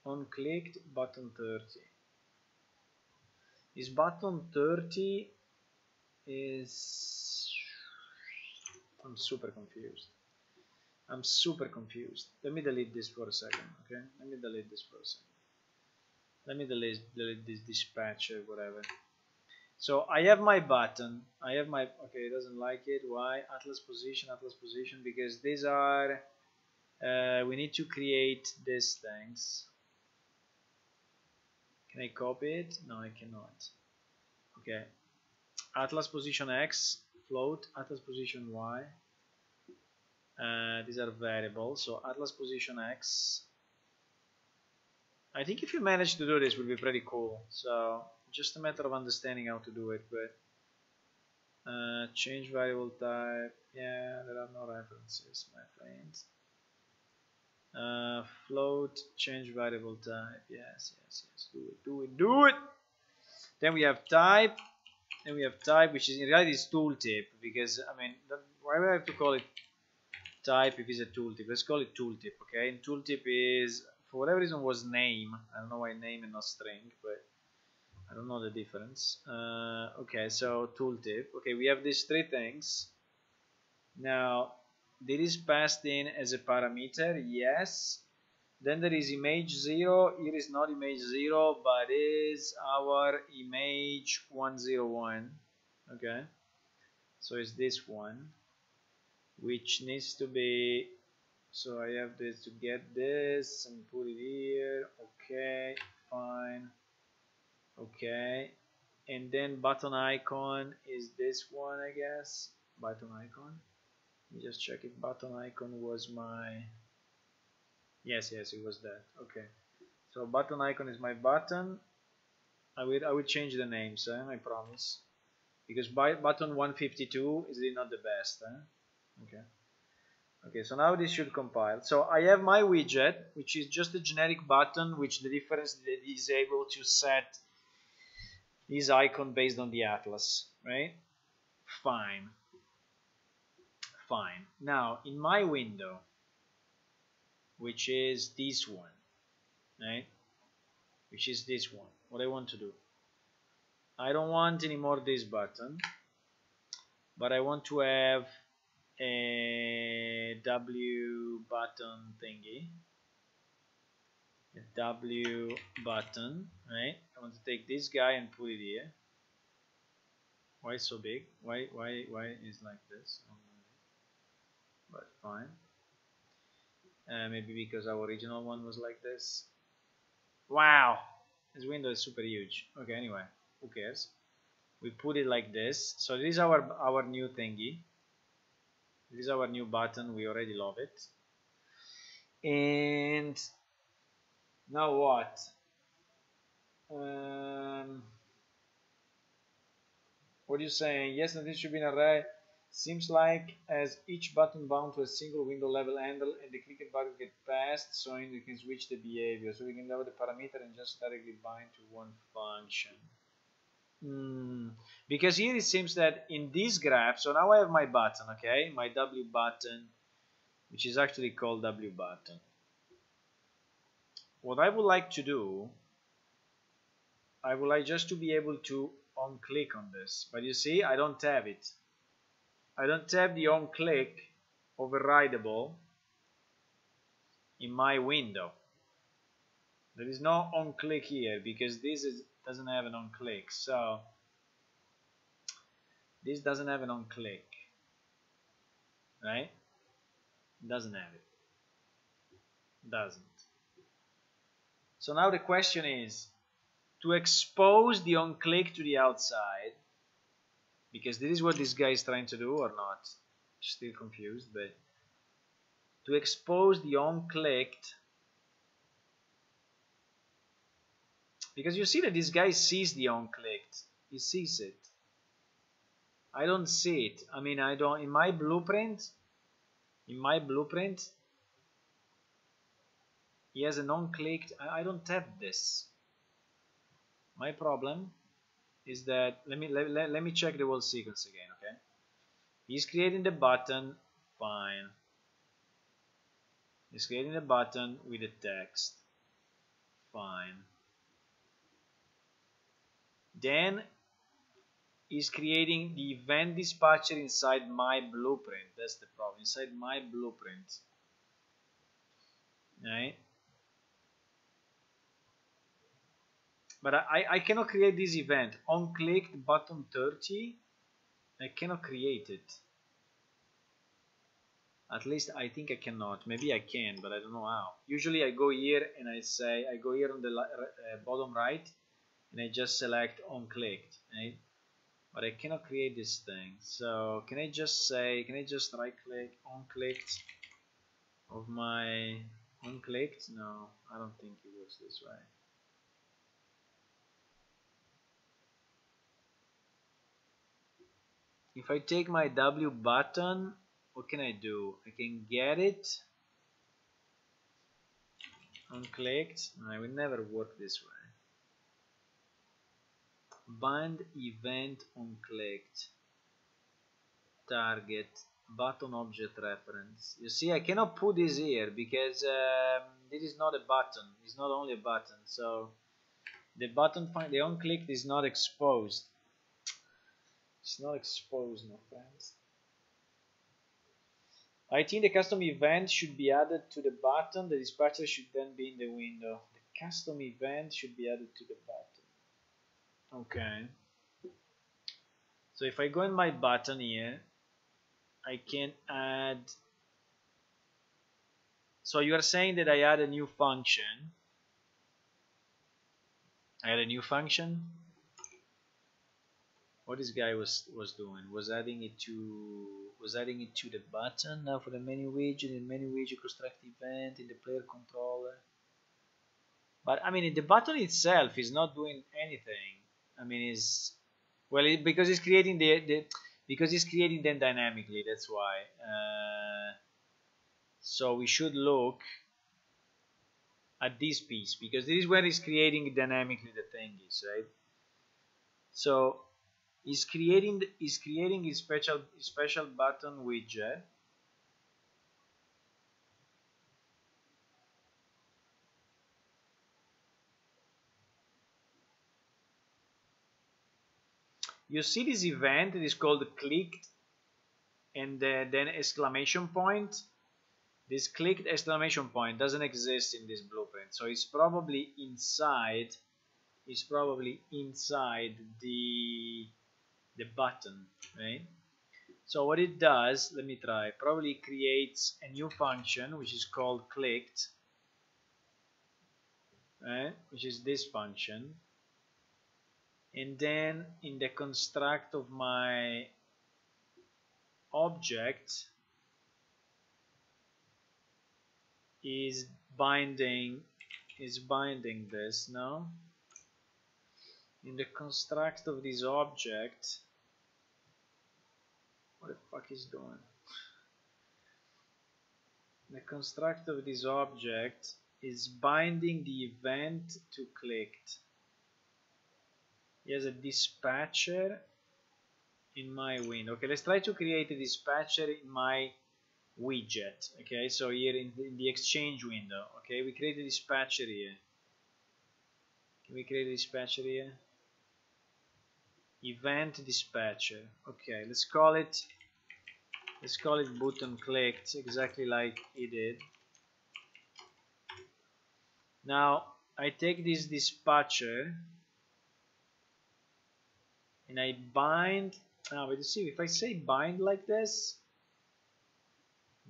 on clicked button 30. Is button 30 is, I'm super confused. Let me delete this for a second, okay? Let me delete this dispatcher, whatever. So I have my button. Okay, it doesn't like it. Why? Atlas position, because these are, we need to create these things. Can I copy it? No, I cannot. Okay. Atlas position X, float, Atlas position Y. These are variables. So Atlas position X. I think if you manage to do this, it will be pretty cool. So just a matter of understanding how to do it. But change variable type. Yeah, there are no references, my friends. Float, change variable type. Yes. Do it. Then we have type. Which is in reality is tooltip, because I mean, why would I have to call it type if it's a tooltip? Let's call it tooltip, okay? And tooltip is, for whatever reason, was name. I don't know why name and not string, but I don't know the difference. Okay, so tooltip. Okay, we have these three things. Now, this is passed in as a parameter, yes. Then there is image 0. Here is not image 0, but is our image 101. Okay, so it's this one, which needs to be, so I have this to get this and put it here. Okay, fine. Okay, and then button icon is this one, I guess. Button icon. Let me just check if button icon was my, yes, it was that. Okay, so button icon is my button. I will change the names, I promise, because button 152 is really not the best. Okay, Okay, so now this should compile. So I have my widget, which is just a generic button, which the difference that is able to set this icon based on the atlas, right? Fine. Fine. Now, in my window, which is this one, right? Which is this one. What I want to do. I don't want anymore this button, but I want to have a W button thingy. A W button, right? I want to take this guy and put it here. Why so big? Why is like this? But fine. Maybe because our original one was like this. Wow, this window is super huge. Okay, anyway, who cares? We put it like this. So this is our new thingy. This is our new button. We already love it. And now what? What are you saying? Yes, and this should be an array. Seems like as each button bound to a single window level handle and the click button get passed, so you can switch the behavior. So we can load the parameter and just directly bind to one function. Because here it seems that in this graph, so now I have my button, okay, my W button, which is actually called W button. What I would like to do, I would like just to be able to on click on this, but you see I don't have it. I don't have the on click overrideable in my window. There is no on click here because this doesn't have an on click. So this doesn't have an on click, right? Doesn't have it. Doesn't. So now the question is to expose the on click to the outside, because this is what this guy is trying to do or not. Still confused, but to expose the on clicked, because you see that this guy sees the on clicked, he sees it. I don't see it. I mean, I don't, in my blueprint, he has an on clicked. I don't have this. My problem is that let me check the whole sequence again, okay? He's creating the button, fine. He's creating the button with the text, fine. Then he's creating the event dispatcher inside my blueprint. That's the problem. Inside my blueprint, right? But I cannot create this event. On clicked button 30. I cannot create it. At least I think I cannot. Maybe I can, but I don't know how. Usually I go here and I go here on the bottom right and I just select on clicked, right? But I cannot create this thing. So can I just right click on clicked of my on clicked? No, I don't think it works this way. If I take my W button, what can I do? I can get it unclicked. No, it will never work this way. Bind event unclicked. Target button object reference. You see, I cannot put this here because this is not a button. It's not only a button. So the button, the unclicked is not exposed. It's not exposed, my friends. I think the custom event should be added to the button. The dispatcher should then be in the window. The custom event should be added to the button. Okay. So if I go in my button here, I can add. So you are saying that I add a new function. I add a new function. What this guy was doing was adding it to the button. Now for the menu widget, in menu widget construct event in the player controller. But I mean, the button itself is not doing anything. I mean, it's well because it's creating because it's creating them dynamically. That's why. So we should look at this piece, because this is where it's creating dynamically the thingies, right? So it's creating a special button widget. You see this event, it is called clicked and then exclamation point. This clicked exclamation point doesn't exist in this blueprint, so it's probably inside the button, right? So what it does, let me try, probably creates a new function which is called clicked, right? Which is this function, and then in the construct of my object is binding this now. In the construct of this object, what the fuck is doing? The construct of this object is binding the event to clicked. Here's a dispatcher in my window. Okay, let's try to create a dispatcher in my widget. Okay, so here in the exchange window, okay, we create a dispatcher here. Can we create a dispatcher here? Event dispatcher. Okay, let's call it button clicked, exactly like it did. Now I take this dispatcher and I bind. Now, but you see, if I say bind like this,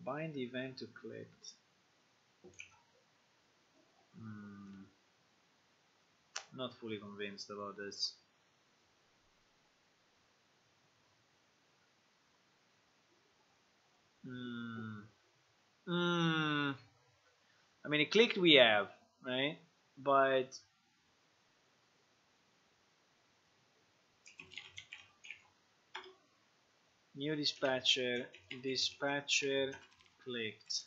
bind event to clicked. Not fully convinced about this. I mean, a clicked we have, right? But new dispatcher clicked,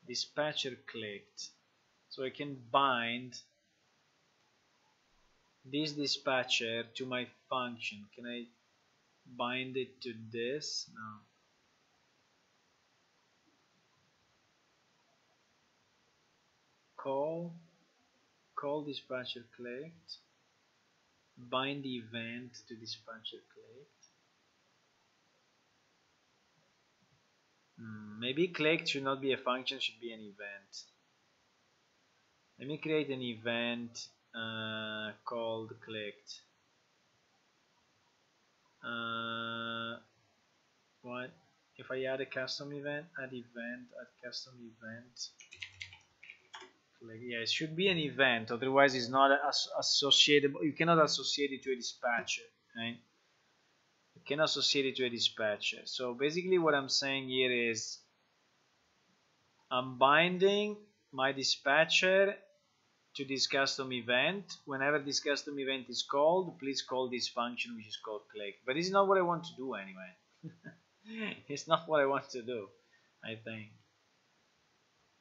dispatcher clicked. So I can bind this dispatcher to my function. Can I bind it to this? No. Call dispatcher clicked, bind the event to dispatcher clicked. Maybe clicked should not be a function, should be an event. Let me create an event called clicked. What if I add a custom event? Add custom event. Yeah, it should be an event, otherwise it's not associatable. You cannot associate it to a dispatcher, right? You cannot associate it to a dispatcher. So basically what I'm saying here is I'm binding my dispatcher to this custom event. Whenever this custom event is called, please call this function which is called click. But this is not what I want to do anyway. It's not what I want to do, I think.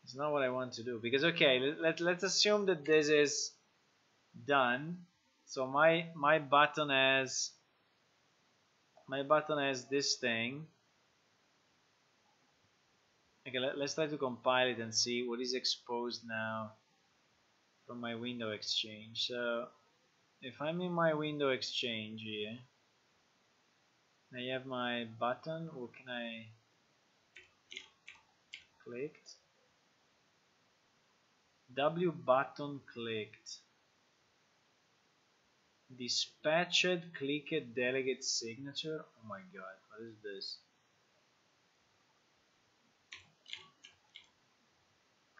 It's not what I want to do, because okay, let's assume that this is done. So my button has this thing. Okay, let's try to compile it and see what is exposed now from my window exchange. So if I'm in my window exchange here, I have my button. What can I clicked? W button clicked. Dispatched clicked delegate signature. Oh my god, what is this?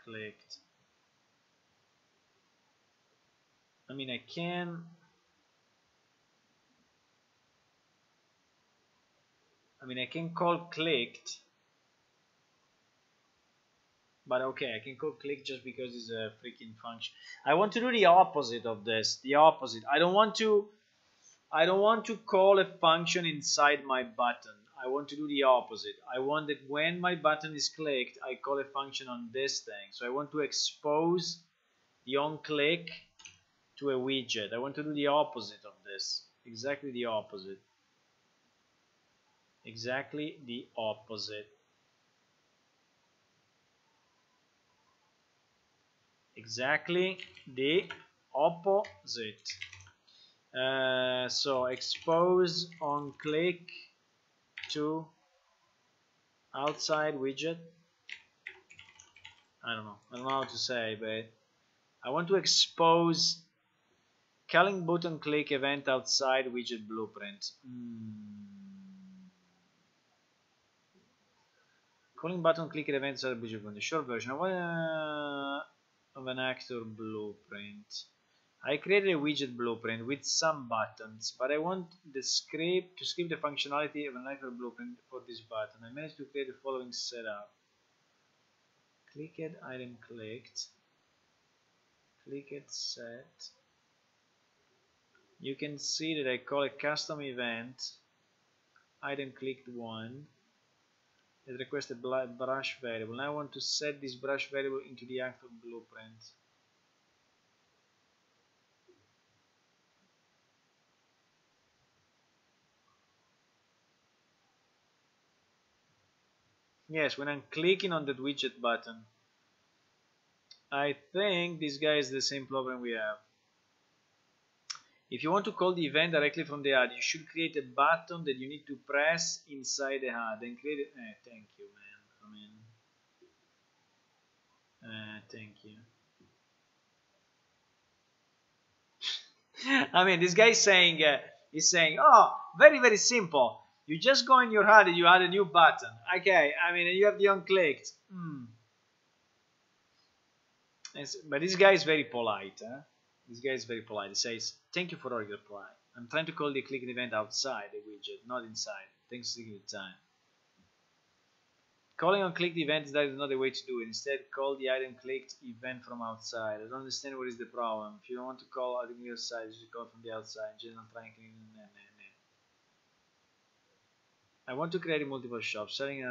Clicked. I mean, I can call clicked, but okay, I can call click just because it's a freaking function. I want to do the opposite of this. The opposite. I don't want to call a function inside my button. I want to do the opposite. I want that when my button is clicked, I call a function on this thing. So I want to expose the onClick to a widget. I want to do the opposite of this. Exactly the opposite. Exactly the opposite. Exactly the opposite. So expose onClick to outside widget. I don't know how to say, but I want to expose calling button click event outside widget blueprint. Calling button click event outside widget blueprint. The short version of an actor blueprint. I created a widget blueprint with some buttons, but I want the script to script the functionality of an actor blueprint for this button. I managed to create the following setup. Clicked, item clicked, clicked set. You can see that I call a custom event item clicked one that requests a brush variable. Now I want to set this brush variable into the actor blueprint. Yes, when I'm clicking on that widget button, I think this guy is the same problem we have. If you want to call the event directly from the HUD, you should create a button that you need to press inside the HUD and create it. Thank you, man. Thank you. I mean, this guy is saying, oh, very simple. You just go in your HUD and you add a new button. Okay, I mean, you have the onClicked. But this guy is very polite. Huh? This guy is very polite. He says, thank you for your reply. I'm trying to call the click event outside the widget, not inside. Thanks for taking the time. Calling on clicked event is not the way to do it. Instead, call the item clicked event from outside. I don't understand what is the problem. If you don't want to call out the outside, you should call from the outside. General Franklin. I want to create multiple shops. Selling.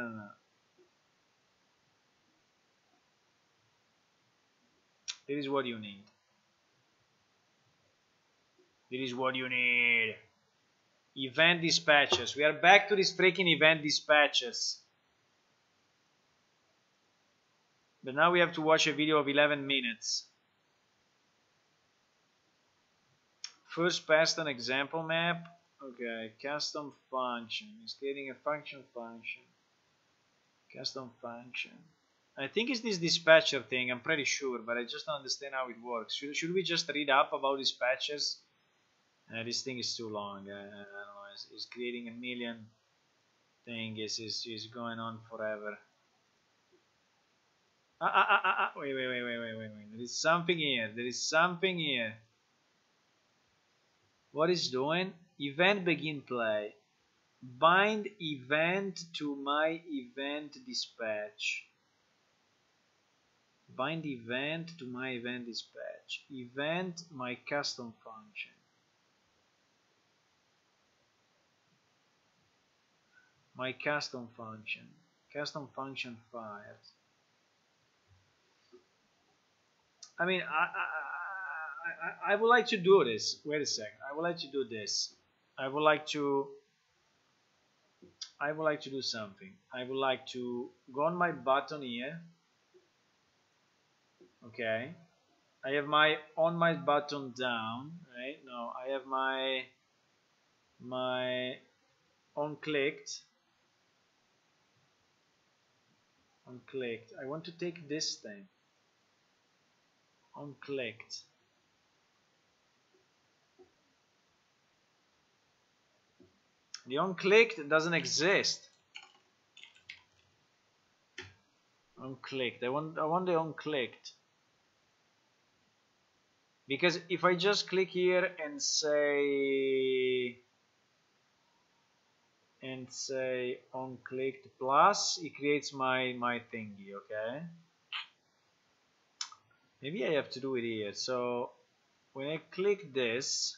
This is what you need. This is what you need. Event dispatches. We are back to this freaking event dispatches. But now we have to watch a video of 11 minutes. First passed an example map. Okay, custom function. It's creating a function. Custom function. I think it's this dispatcher thing, I'm pretty sure, but I just don't understand how it works. Should we just read up about dispatchers? This thing is too long. I don't know. It's creating a million things. It's going on forever. Wait. There is something here. What is doing? Event begin play. Bind event to my event dispatch. Bind event to my event dispatch. Event my custom function. My custom function. Custom function files. I mean, I would like to do this. Wait a second. I would like to do this. I would like to do something. I would like to go on my button here. Okay. I have my on my button down, right? No, I have my onClicked. I want to take this thing. onClicked. The onClicked doesn't exist. onClicked. I want the onClicked. Because if I just click here and say onClicked plus, it creates my thingy, okay? Maybe I have to do it here. So when I click this,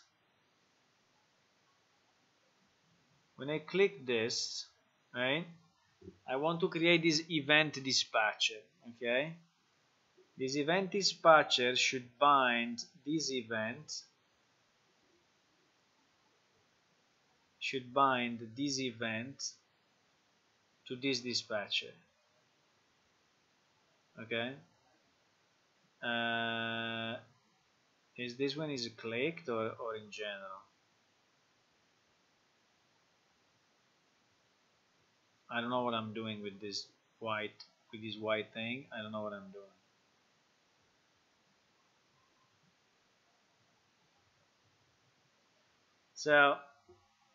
right? I want to create this event dispatcher, okay? This event dispatcher should bind this event, to this dispatcher, okay? Is this one is clicked or in general? I don't know what I'm doing with this white thing. I don't know what I'm doing. So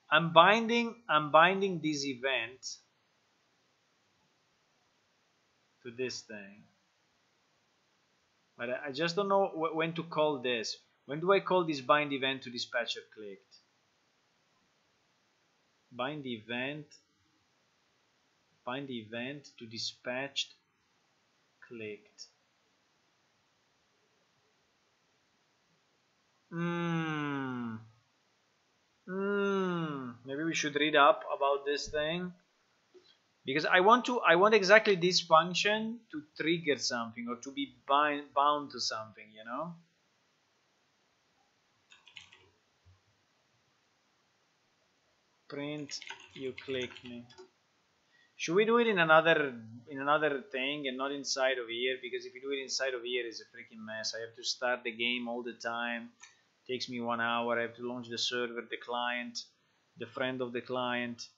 I'm binding this event to this thing, but I just don't know when to call this. When do I call this bind event to dispatcher clicked? Bind event to dispatched clicked. Maybe we should read up about this thing, because I want exactly this function to trigger something or to be bound to something, you know. Print you clicked me. Should we do it in another thing and not inside of here? Because if you do it inside of here, it's a freaking mess. I have to start the game all the time. It takes me 1 hour. I have to launch the server, the client, the friend of the client.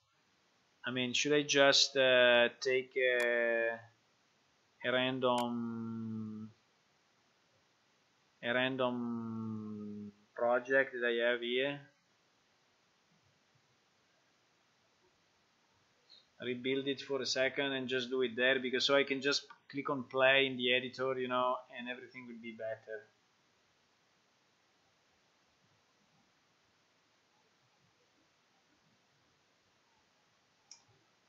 I mean, should I just take a random project that I have here? Rebuild it for a second and just do it there, because so I can just click on play in the editor, you know, and everything will be better.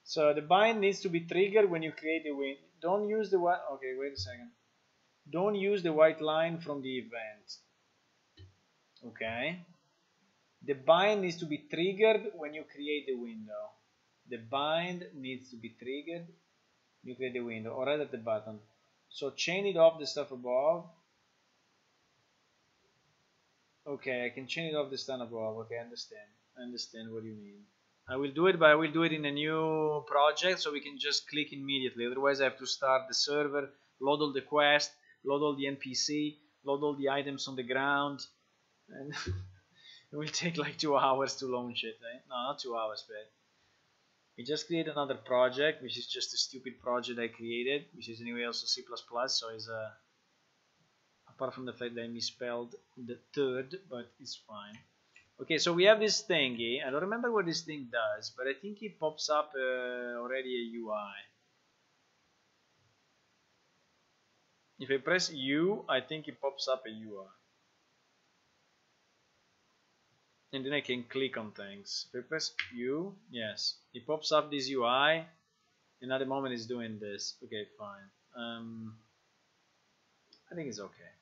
So the bind needs to be triggered when you create the win. Don't use the white. Okay, wait a second. Don't use the white line from the event. Okay. The bind needs to be triggered when you create the window. The bind needs to be triggered when you create the window, or right at the button. So chain it off the stuff above. Okay, I can chain it off the stuff above. Okay, I understand what you mean. I will do it, but I will do it in a new project so we can just click immediately. Otherwise, I have to start the server, load all the quests, load all the NPC, load all the items on the ground, and it will take like 2 hours to launch it. Right? No, not 2 hours, but we just create another project, which is just a stupid project I created, which is anyway also C++, so it's apart from the fact that I misspelled the third, but it's fine. Okay, so we have this thingy. I don't remember what this thing does, but I think it pops up already a UI. If I press U, I think it pops up a UI. And then I can click on things. If I press U, yes, it pops up this UI, and at the moment it's doing this. Okay, fine. I think it's okay.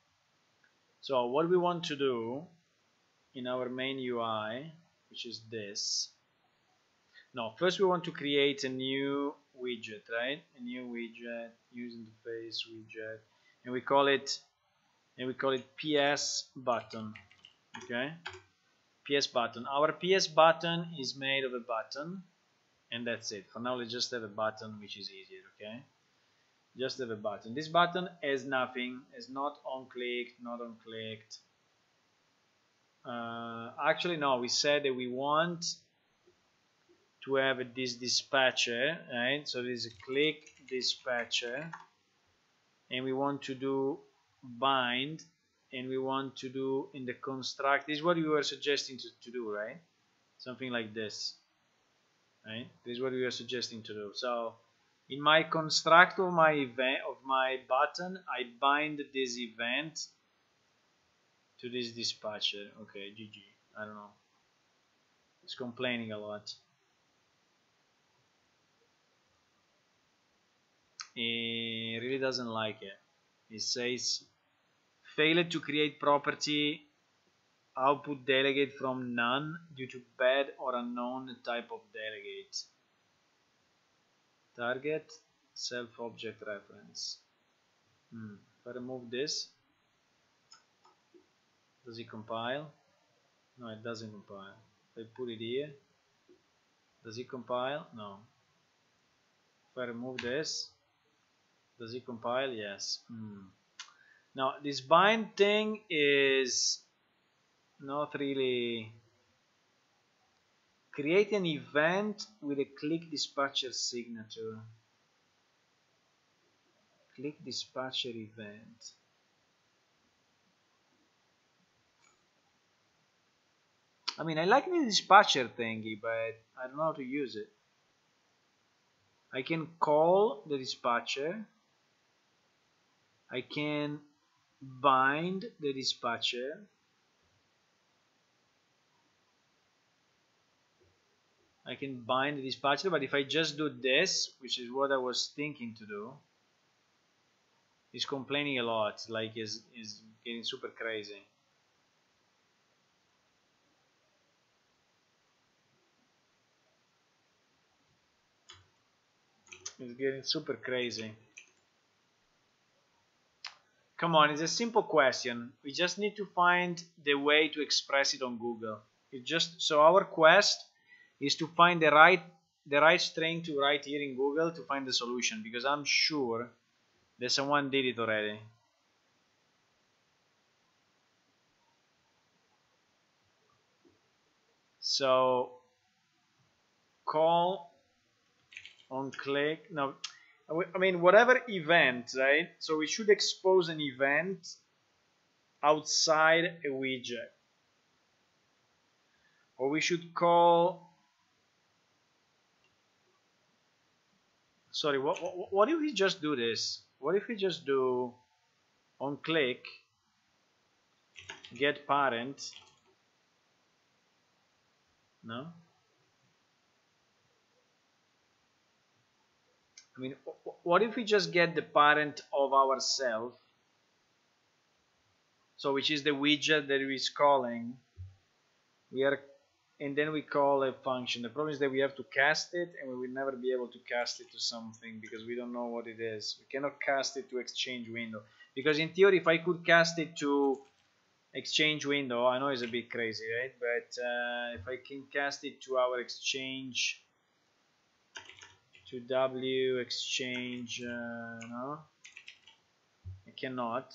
So what we want to do in our main UI, which is this. No, first we want to create a new widget, right? A new widget, user interface widget, and we call it PS button. Okay, PS button. Our PS button is made of a button, and that's it. For now, let's just have a button, which is easier. Okay, just have a button. This button has nothing. It's not on clicked, not on clicked. Actually, no. We said that we want to have this dispatcher, right? So this is a click dispatcher, and we want to do bind, and we want to do in the construct. This is what we were suggesting to do, right? Something like this, right? This is what we were suggesting to do. So in my construct of my event of my button, I bind this event to this dispatcher. Okay, GG. I don't know. It's complaining a lot. It really doesn't like it. It says failed to create property output delegate from none due to bad or unknown type of delegate. Target self object reference. If I remove this, does it compile? No, it doesn't compile. If I put it here, does it compile? No. If I remove this, does it compile? Yes. Now this bind thing is not really. Create an event with a click dispatcher signature. Click dispatcher event. I mean, I like the dispatcher thingy, but I don't know how to use it. I can call the dispatcher. I can bind the dispatcher. I can bind the dispatcher, but if I just do this, which is what I was thinking to do, it's complaining a lot, like is getting super crazy. It's getting super crazy. Come on, it's a simple question. We just need to find the way to express it on Google. It just so our quest is to find the right string to write here in Google to find the solution, because I'm sure that someone did it already. So call on click. No, I mean whatever event, right? So we should expose an event outside a widget, or we should call. Sorry, what if we just do this? What if we just do on click get parent? No? I mean, what if we just get the parent of ourself? So which is the widget that is calling. And then we call a function. The problem is that we have to cast it, and we will never be able to cast it to something because we don't know what it is. We cannot cast it to exchange window, because in theory if I could cast it to exchange window, I know it's a bit crazy, right? But if I can cast it to our exchange, to W exchange, no, I cannot.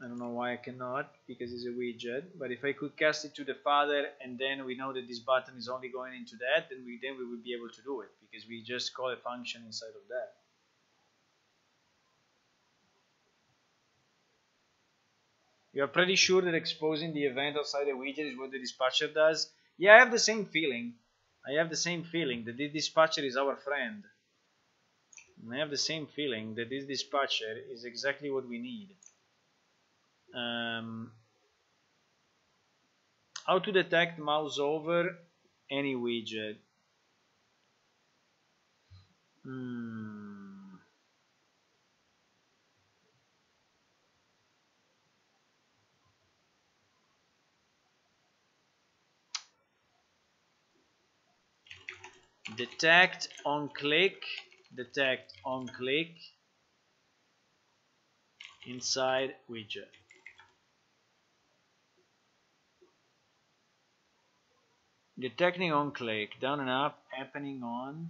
I don't know why I cannot, because it's a widget. But if I could cast it to the father, and then we know that this button is only going into that, then we would be able to do it, because we just call a function inside of that. You're pretty sure that exposing the event outside the widget is what the dispatcher does? Yeah, I have the same feeling. I have the same feeling that this dispatcher is our friend. And I have the same feeling that this dispatcher is exactly what we need. How to detect mouse over any widget? Detect on click inside widget. Detecting on click, down and up, happening on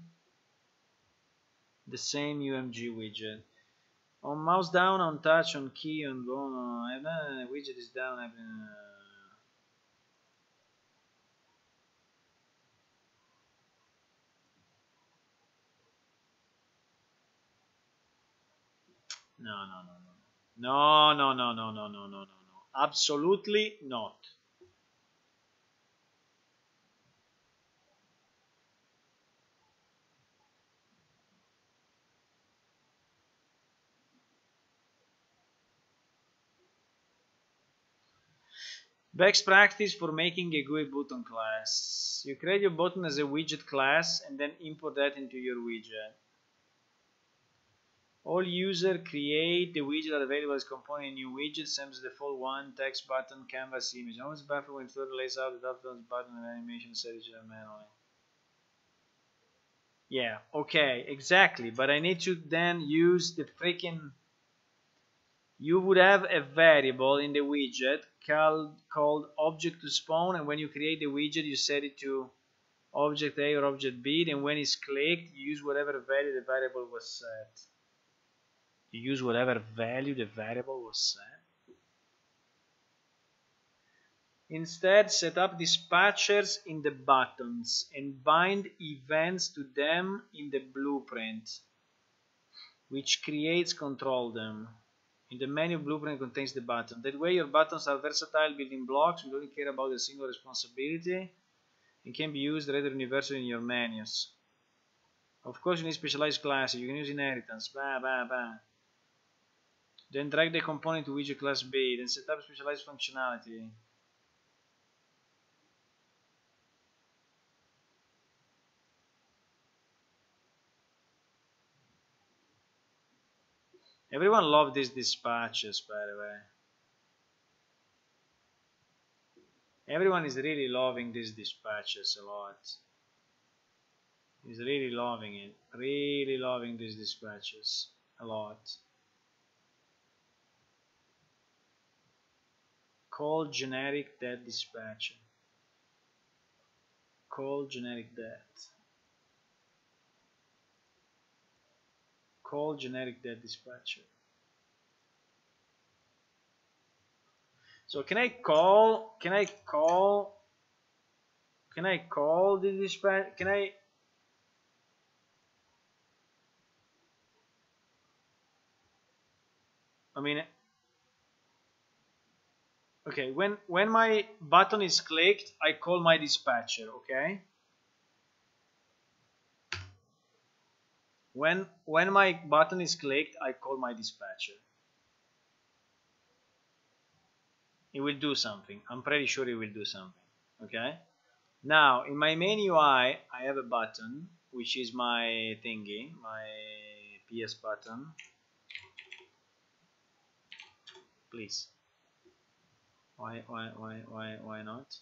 the same UMG widget. On mouse down, on touch, on key, on go, widget is down, happening. No. Absolutely not. Best practice for making a GUI button class. You create your button as a widget class and then import that into your widget. All user create the widget that available as component in new widget, same as the default one, text button, canvas image. Always buffer when further lays out the button and animation set it manually. Yeah, okay, exactly. But I need to then use the freaking. You would have a variable in the widget called object to spawn, and when you create the widget, you set it to object A or object B. Then when it's clicked, you use whatever value the variable was set. You use whatever value the variable was set. Instead, set up dispatchers in the buttons and bind events to them in the blueprint, which creates control them. In the menu, blueprint contains the button. That way, your buttons are versatile building blocks. You don't care about a single responsibility and can be used rather universally in your menus. Of course, you need specialized classes. You can use inheritance. Bah, bah, bah. Then drag the component to widget class B. Then set up specialized functionality. Everyone loved these dispatches, by the way. Everyone is really loving these dispatches a lot. He's really loving it. Really loving these dispatches a lot. Call generic dead dispatcher. Call generic dead. Call generic dead dispatcher. So can I call the dispatch? I mean, okay, when my button is clicked, I call my dispatcher, okay? When my button is clicked, I call my dispatcher. It will do something. I'm pretty sure it will do something, okay? Now, in my main UI, I have a button, which is my thingy, my PS button. Please. Why not?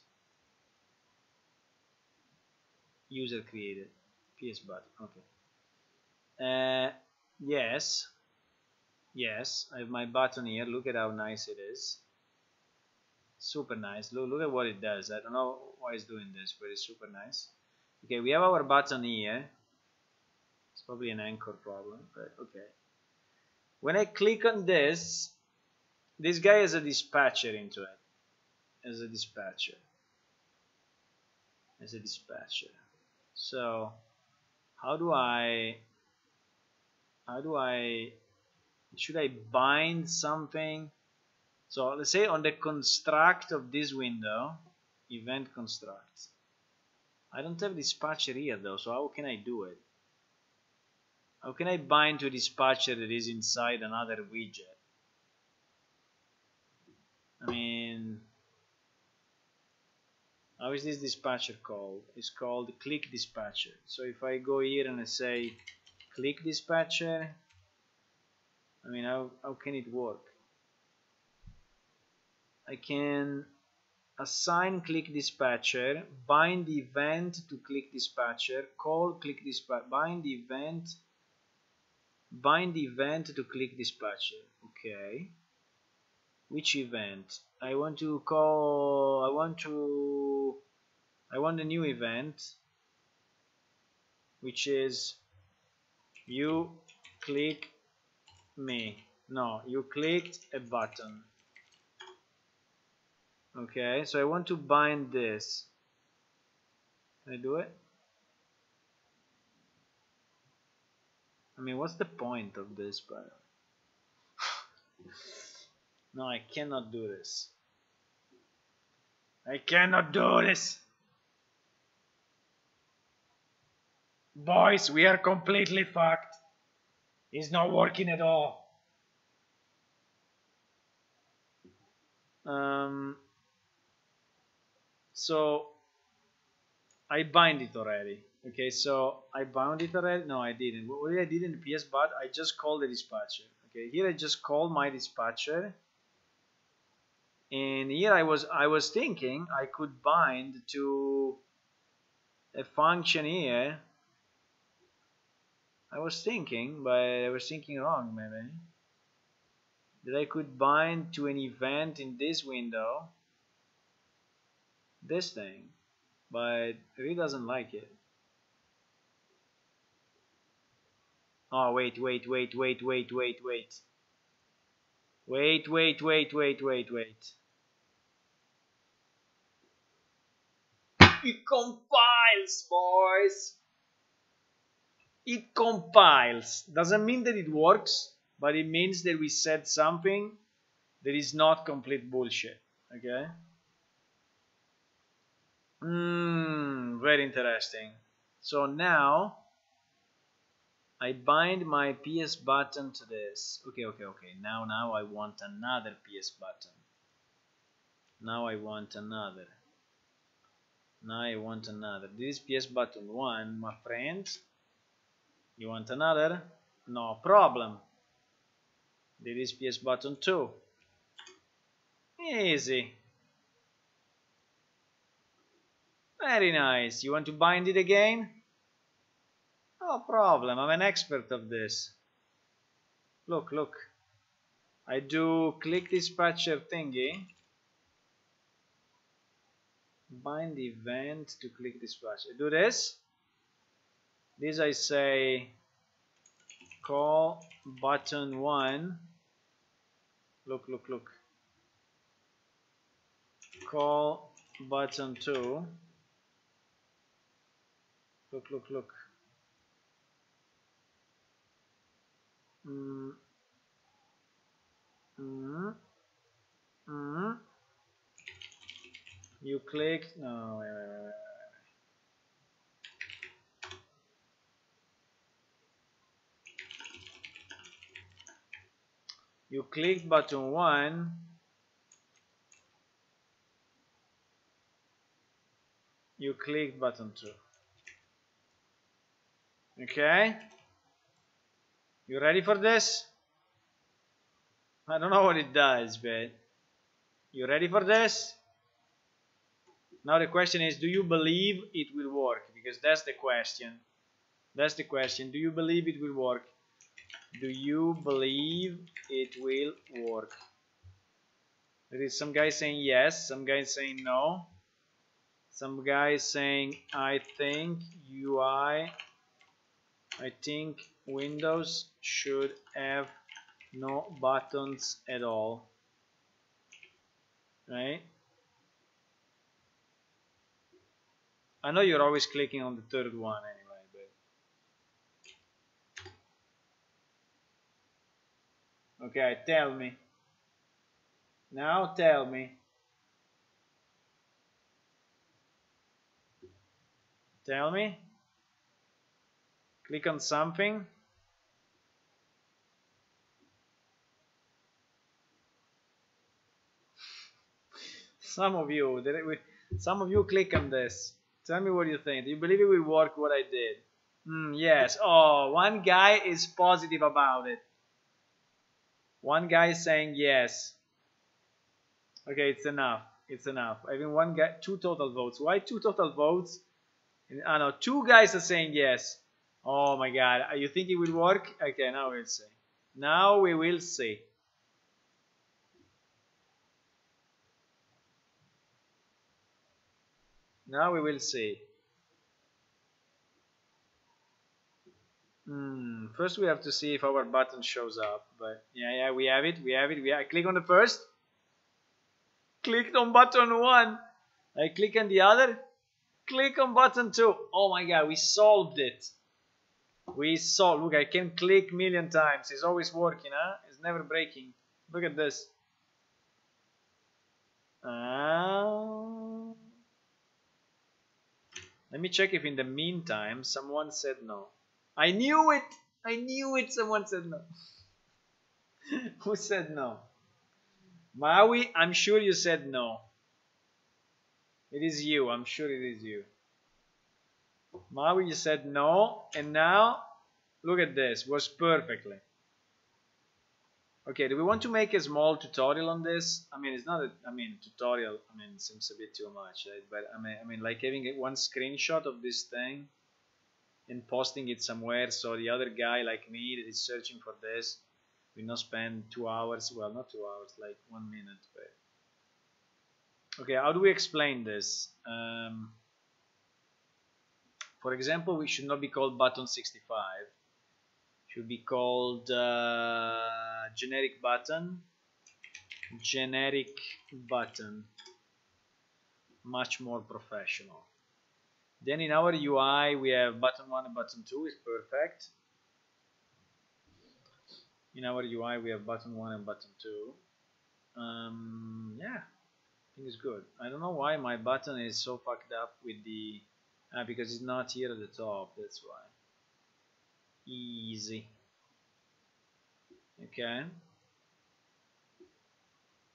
User created. PS button, okay. Yes. Yes, I have my button here. Look at how nice it is. Super nice. Look at what it does. I don't know why it's doing this, but it's super nice. Okay, we have our button here. It's probably an anchor problem, but okay. When I click on this guy has a dispatcher into it. As a dispatcher. So should I bind something? So let's say on the construct of this window, event construct. I don't have dispatcher here though, so how can I do it? How can I bind to a dispatcher that is inside another widget? I mean, how is this dispatcher called? It's called click dispatcher. So if I go here and I say click dispatcher, I mean, how can it work? I can assign click dispatcher, bind the event to click dispatcher, call click dispatcher, bind the event to click dispatcher. Okay. Which event? I want a new event, which is you click me. No, you clicked a button. Okay, so I want to bind this. Can I do it? I mean, what's the point of this, by the way? No, I cannot do this. I cannot do this. Boys, we are completely fucked. It's not working at all. So I bind it already. Okay, so I bound it already. No, I didn't. What I did in the PS bot, I just called the dispatcher. Okay, here I just called my dispatcher, and here I was thinking I could bind to a function here I was thinking, but I was thinking wrong, maybe. That I could bind to an event in this window this thing, but he doesn't like it. Oh, wait. Wait. It compiles, boys. It compiles. Doesn't mean that it works, but it means that we said something that is not complete bullshit. Okay? Very interesting. So now I bind my PS button to this. Okay. Now I want another PS button. Now I want another. This is PS button 1, my friends. You want another? No problem. This is PS button 2. Easy. Very nice. You want to bind it again? No problem. I'm an expert of this. Look. I do click dispatcher thingy. Bind event to click dispatcher. I do this. This I say call button 1. Look. Call button 2. Look. You click. No, wait. You click button 1. You click button 2. Okay? You ready for this? I don't know what it does, but you ready for this? Now the question is, do you believe it will work? Because that's the question. Do you believe it will work? Do you believe it will work? There is some guy saying yes, some guy saying no, some guy saying I think Windows should have no buttons at all, right? I know you're always clicking on the third one anyway, but okay, tell me. Now tell me. Tell me. Click on something. Some of you click on this. Tell me what you think. Do you believe it will work what I did? Yes. Oh, one guy is positive about it. One guy is saying yes. Okay, it's enough. I think one guy, 2 total votes. Why 2 total votes? I know 2 guys are saying yes. Oh my god. You think it will work? Okay, now we'll see. Now we will see. Now we will see. First we have to see if our button shows up. But yeah, we have it. I click on the first. Clicked on button 1. I click on the other. Click on button 2. Oh my god, we solved it. Look, I can click million times. It's always working, huh? It's never breaking. Look at this. Let me check if in the meantime someone said no. I knew it. Someone said no. Who said no? Maui, I'm sure you said no. It is you. I'm sure it is you. Maui, you said no. And now, look at this. Works perfectly. Okay, do we want to make a small tutorial on this? I mean, it's not a, tutorial, it seems a bit too much, right? But I mean, like having one screenshot of this thing. and posting it somewhere, so the other guy like me that is searching for this will not spend 2 hours. Well, not 2 hours, like 1 minute. But okay, how do we explain this? For example, we should not be called button 65. Should be called generic button. Generic button. Much more professional. Then in our UI we have button 1 and button 2 is perfect. In our UI we have button 1 and button 2. Yeah, I think it's good. I don't know why my button is so fucked up with the because it's not here at the top, that's why. Easy. Okay.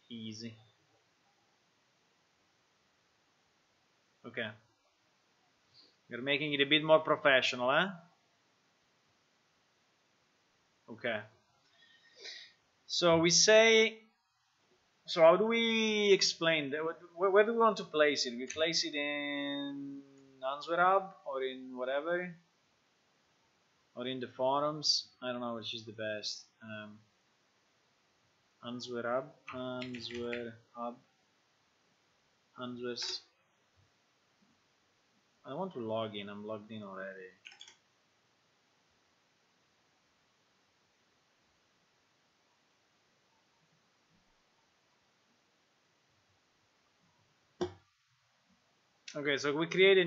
Easy. Okay. We're making it a bit more professional, eh? Okay. So we say, so how do we explain that? Where do we want to place it? We place it in Answer Hub or in whatever? Or in the forums? I don't know which is the best. Answer Hub, Answer Hub, Answers. I want to log in. I'm logged in already. Okay, so we create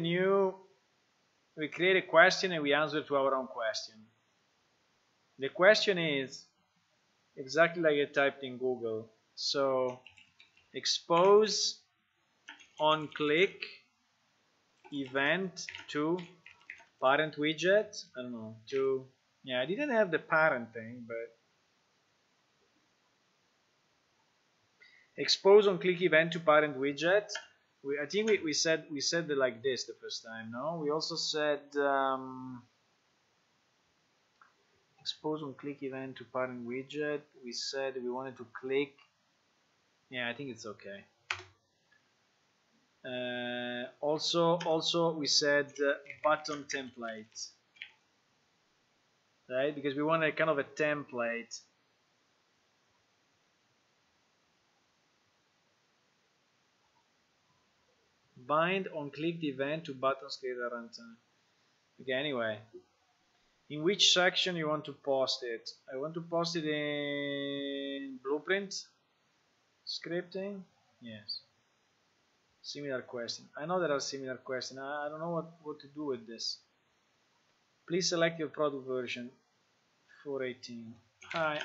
a question and we answer to our own question. The question is exactly like I typed in Google. So expose on click event to parent widget. I don't know, to, yeah, I didn't have the parent thing, but expose on click event to parent widget. I think we said it like this the first time. No, we also said expose on click event to parent widget. We said we wanted to click. Yeah, I think it's okay. Also we said button template, right? Because we want a kind of a template. Bind on clicked event to buttons created at runtime. Okay, anyway. In which section you want to post it? I want to post it in blueprint scripting. Yes. Similar question. I know there are similar questions. I don't know what to do with this. Please select your product version 418. Hi.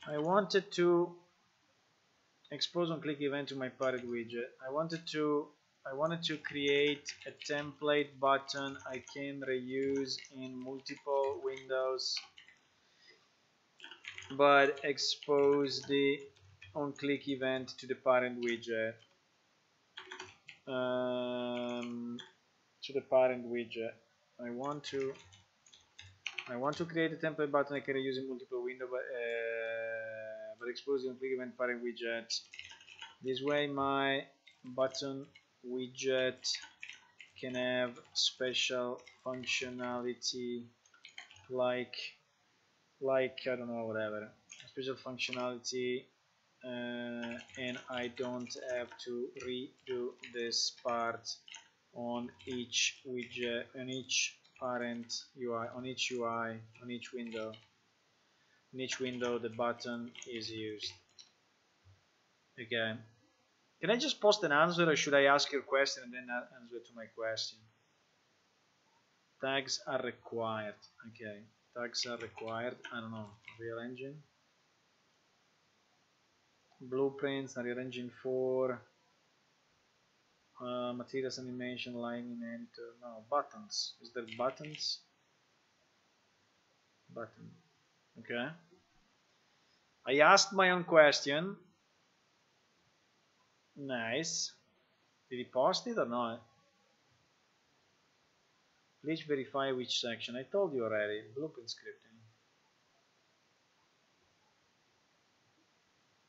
I wanted to expose on click event to my parent widget. I wanted to create a template button I can reuse in multiple windows, but expose the on click event to the parent widget. To the parent widget. I want to create a template button I can reuse in multiple windows, but expose the on click event parent widget. This way my button widget can have special functionality like I don't know, whatever, special functionality, and I don't have to redo this part on each widget, on each parent UI, on each UI, on each window. In each window the button is used. Okay. Can I just post an answer, or should I ask your question and then answer to my question? Tags are required. Okay, tags are required. I don't know. Real Engine, blueprints, Unreal Engine 4, materials animation, line enter. No, buttons. Is there buttons? Button. Okay. I asked my own question. Nice. Did he post it or not? Please verify which section. I told you already. Blueprint scripting.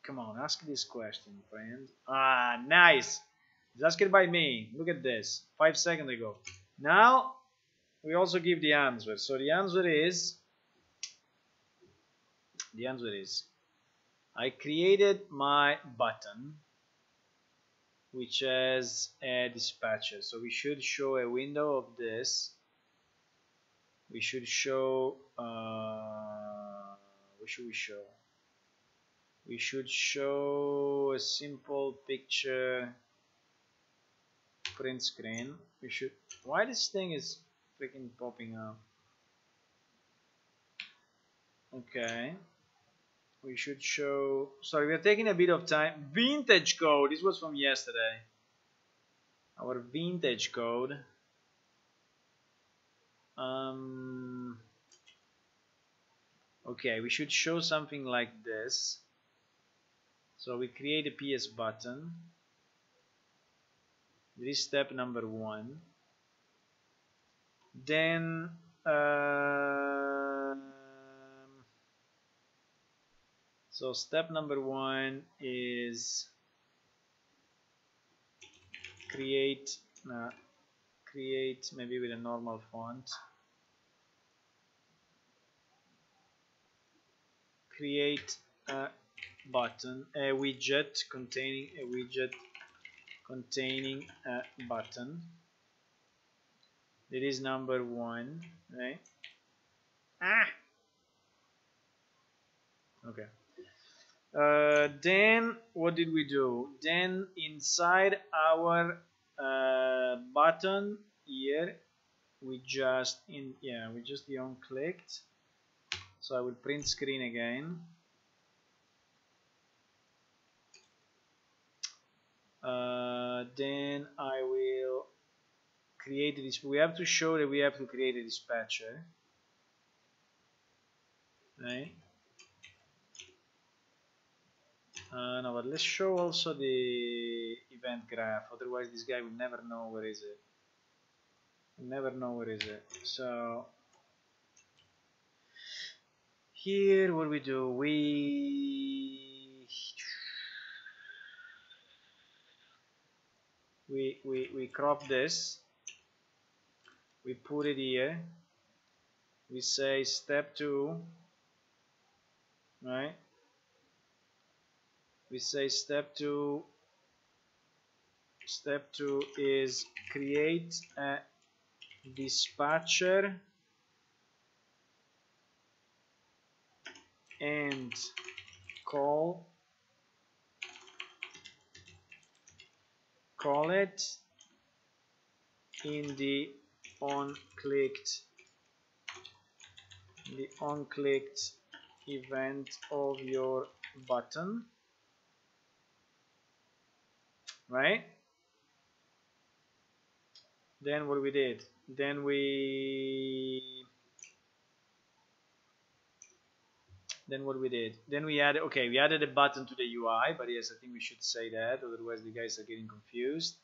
Come on, ask this question, friend. Ah, nice. It's asked by me. Look at this. 5 seconds ago. Now we also give the answer. So the answer is I created my button which has a dispatcher. So we should show a window of this. We should show what should we show? We should show a simple picture print screen. We should, why this thing is freaking popping up? Okay, we should show, sorry, we're taking a bit of time. Vintage code, this was from yesterday. Our vintage code. Okay, we should show something like this. So we create a PS button. This is step number 1. Then so step number 1 is create maybe with a normal font. Create a button, a widget containing a button. That is number 1, right? Okay. Then what did we do? Then inside our button here, we just on-clicked. So I will print screen again. Then I will create this. We have to show that we have to create a dispatcher, right? No, but let's show also the event graph. Otherwise, this guy will never know where is it. Never know where is it. So here, what we do? We crop this. We put it here. We say step 2, right? We say step 2 is create a dispatcher and call it in the on-clicked event of your button, right? Then what we did? Then what we did? Then we added, okay, we added a button to the UI, but yes, I think we should say that, otherwise the guys are getting confused.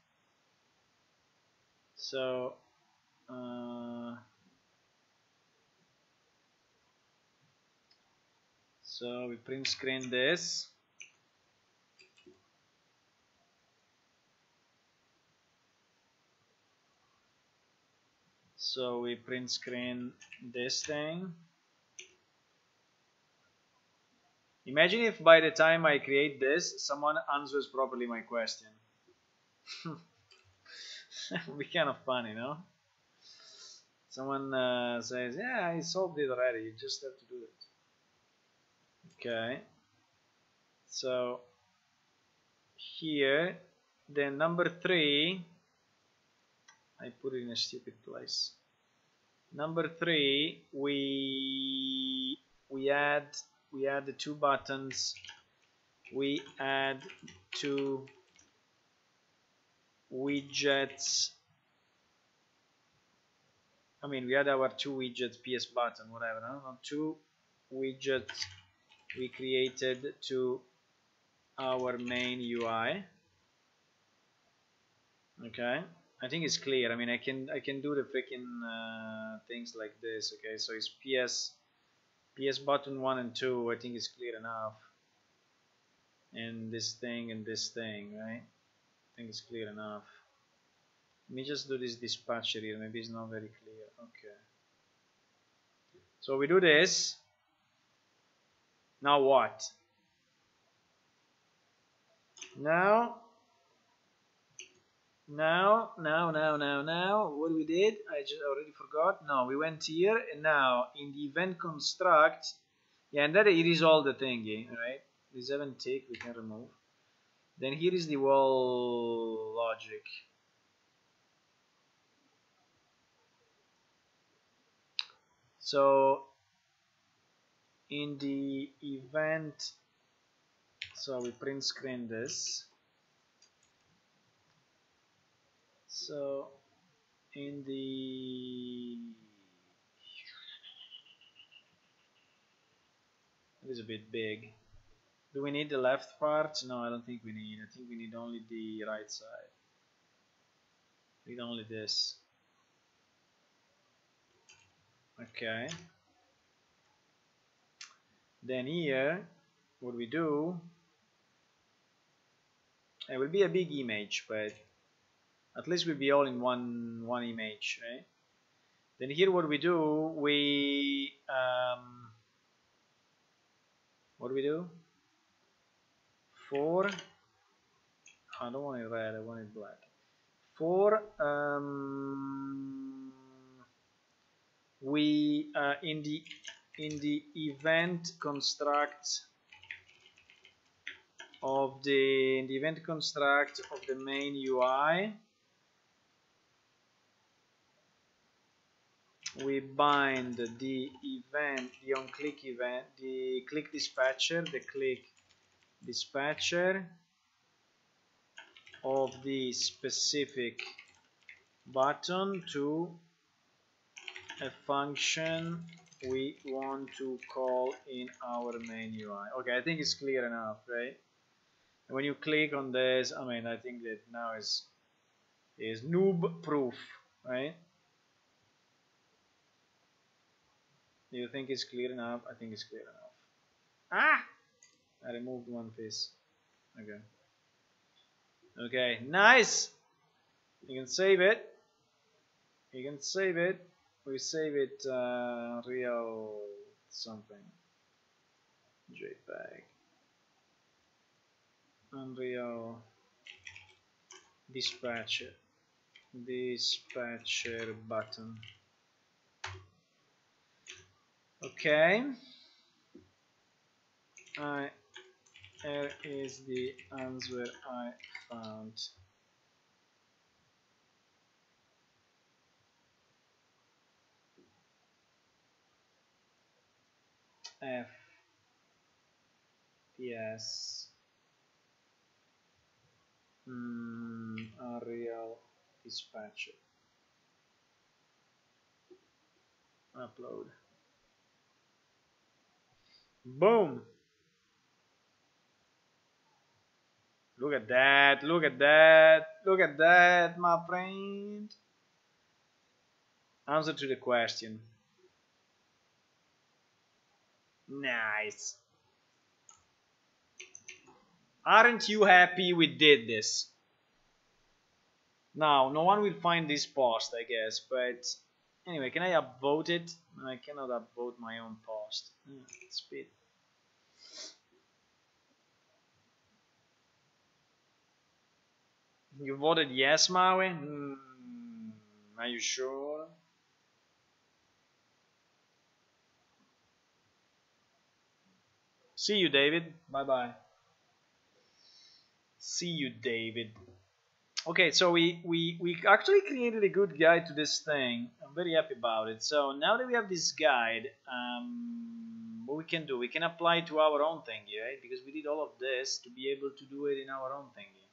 So so we print screen this. So we print screen this thing. Imagine if by the time I create this, someone answers properly my question. That would be kind of funny, no? Someone says, yeah, I solved it already, you just have to do it. Okay. So here, then number 3, I put it in a stupid place. Number 3, we add the 2 buttons. We add 2 widgets. I mean, we add our 2 widgets, PS button, whatever. No? 2 widgets we created to our main UI. Okay, I think it's clear. I mean, I can do the freaking things like this. Okay, so it's PS button 1 and 2. I think it's clear enough. And this thing, right? I think it's clear enough. Let me just do this dispatcher here. Maybe it's not very clear. Okay. So we do this. Now what? Now, what we did, I just already forgot. No, we went here, and now in the event construct, yeah, and that it is all the thingy, right? This event tick we can remove. Then here is the wall logic. So in the event, so we print screen this. So in the, it is a bit big. Do we need the left part? No, I don't think we need. I think we need only the right side. We need only this. Okay. Then here, what we do, it will be a big image, but at least we'll be all in one image, right? Then here, what we do, what do we do? For, I don't want it red, I want it black. For we in the event construct of the main UI, we bind the event, the onClick event, the click dispatcher, of the specific button to a function we want to call in our main UI. Okay, I think it's clear enough, right? And when you click on this, I mean, I think that now is noob proof, right? Do you think it's clear enough? I think it's clear enough. Ah! I removed one piece. Okay. Okay, nice! You can save it. You can save it. We save it real something. JPEG. Unreal dispatcher. Dispatcher button. Okay. Here is the answer I found. F. Yes. Unreal dispatcher. Upload. Boom. Look at that, look at that, look at that, my friend. Answer to the question. Nice. Aren't you happy we did this? Now, no one will find this post, I guess, but anyway, can I upvote it? I cannot upvote my own post. Speed. You voted yes, Maui? Are you sure? See you, David. Bye-bye. See you, David. Okay, so we actually created a good guide to this thing. I'm very happy about it. So now that we have this guide, what we can do, we can apply it to our own thingy, right? Because we did all of this to be able to do it in our own thingy.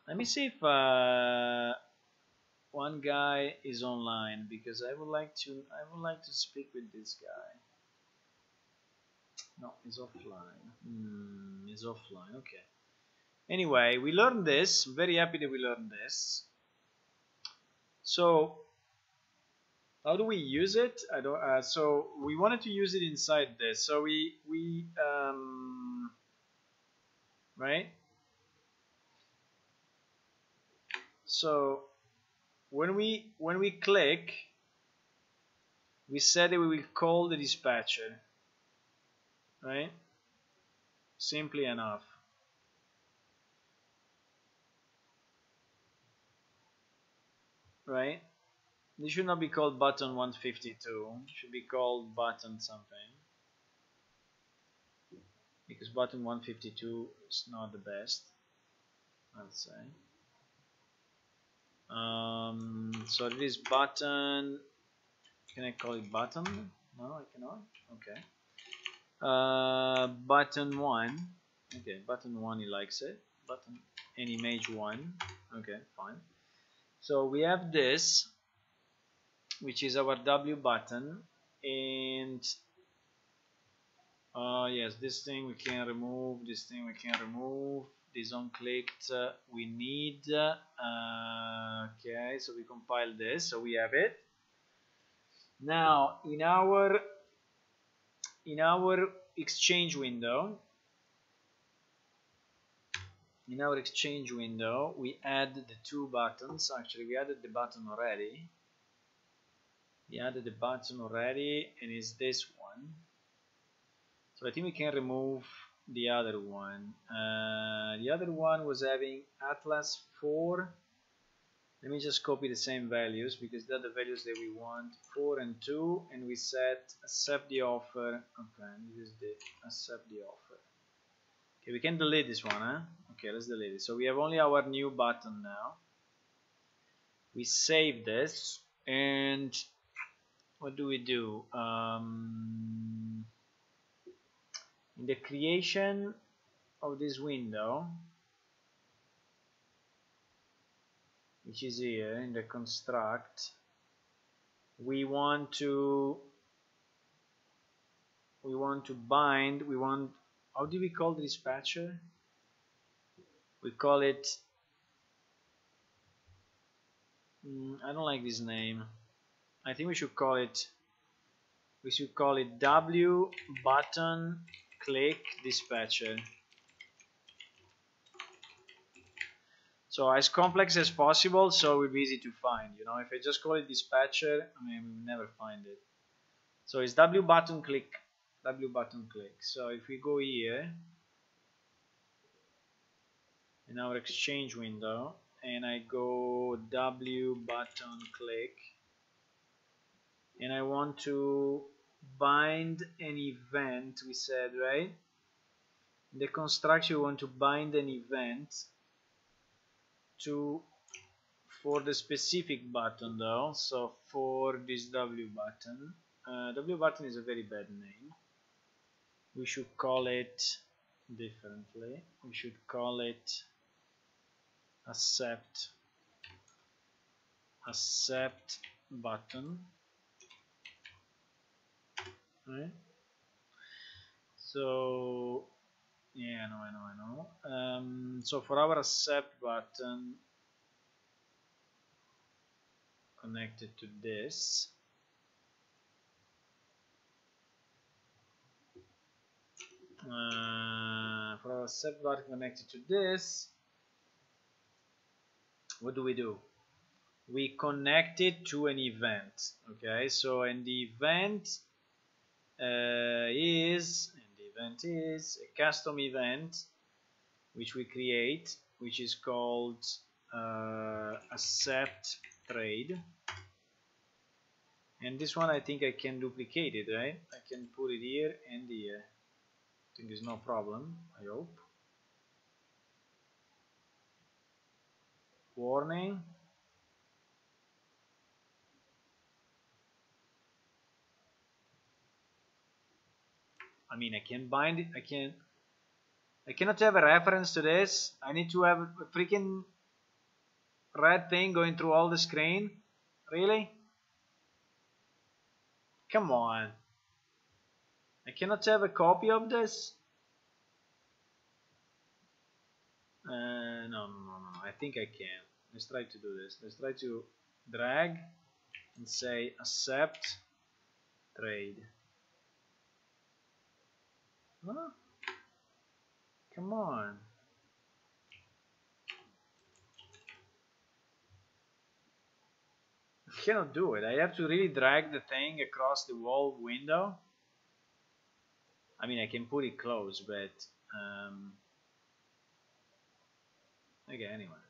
Let me see if one guy is online, because I would like to speak with this guy. No, he's offline. He's offline. Okay. Anyway, we learned this. I'm very happy that we learned this. So, how do we use it? I don't. So we wanted to use it inside this. So right. So when we click, we said that we will call the dispatcher, right? Simply enough. Right? This should not be called button 152. It should be called button something, because button 152 is not the best, I'd say. So this button, can I call it button? No, I cannot. Okay. Button 1. Okay, button 1, he likes it. Button and image 1. Okay, fine. So we have this, which is our W button, and yes, this thing we can remove, this thing we can remove, this unclicked we need. Okay, so we compile this, so we have it. Now in our exchange window, we add the two buttons. Actually, we added the button already. And it's this one. So I think we can remove the other one. The other one was having Atlas 4. Let me just copy the same values, because they're the values that we want, 4 and 2, and we set accept the offer. Okay, this is the accept the offer. Okay, we can delete this one, huh? Okay, let's delete it. So we have only our new button now. We save this, and what do we do? In the creation of this window, which is here in the construct, we want to bind, how do we call the dispatcher? We call it, I don't like this name. I think we should call it W button click dispatcher. So as complex as possible, so it will be easy to find. You know, if I just call it dispatcher, I mean, we'll never find it. So it's W button click. So if we go here in our exchange window, and I go W button click, and I want to bind an event, we said, right? In the construction, we want to bind an event for the specific button though. So for this W button, W button is a very bad name. We should call it differently. We should call it accept button, right? So yeah, I know. So for our accept button connected to this, for our accept button connected to this, what do? We connect it to an event. Okay, so and the event is a custom event which we create, which is called accept trade. And this one I think I can duplicate it, right? I can put it here and here. I think there's no problem, I hope. Warning. I mean, I can bind it. I cannot have a reference to this. I need to have a freaking red thing going through all the screen. Really? Come on. I cannot have a copy of this. No. I think I can. Let's try to do this. Let's try to drag and say accept trade. Huh? Come on. Cannot do it. I have to really drag the thing across the wall window. I mean, I can put it close, but okay, anyway.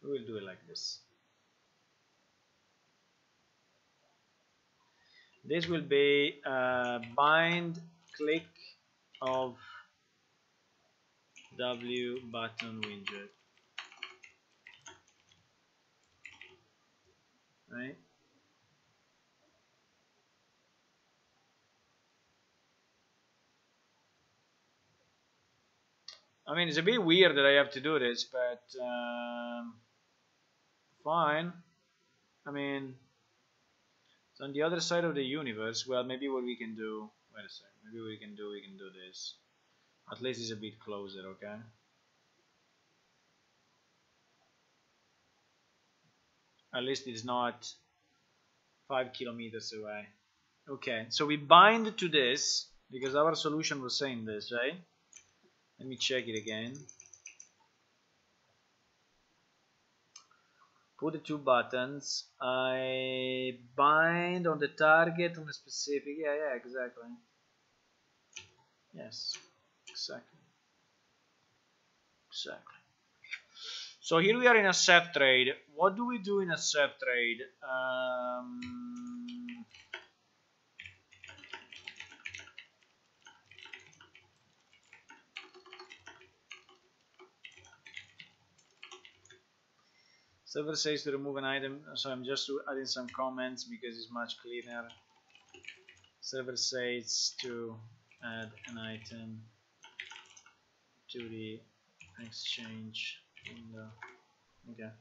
We will do it like this. This will be bind click of W button widget. Right? I mean, it's a bit weird that I have to do this, but fine. I mean, it's on the other side of the universe. Well, maybe what we can do. Wait a second. Maybe we can do this. At least it's a bit closer, okay? At least it's not 5 kilometers away. Okay, so we bind to this because our solution was saying this, right? Let me check it again. Put the two buttons. I bind on the target on a specific. Yeah, exactly. Yes, exactly. So here we are in a accept trade. What do we do in a accept trade? Server says to remove an item, so I'm just adding some comments because it's much cleaner. Server says to add an item to the exchange window. Okay.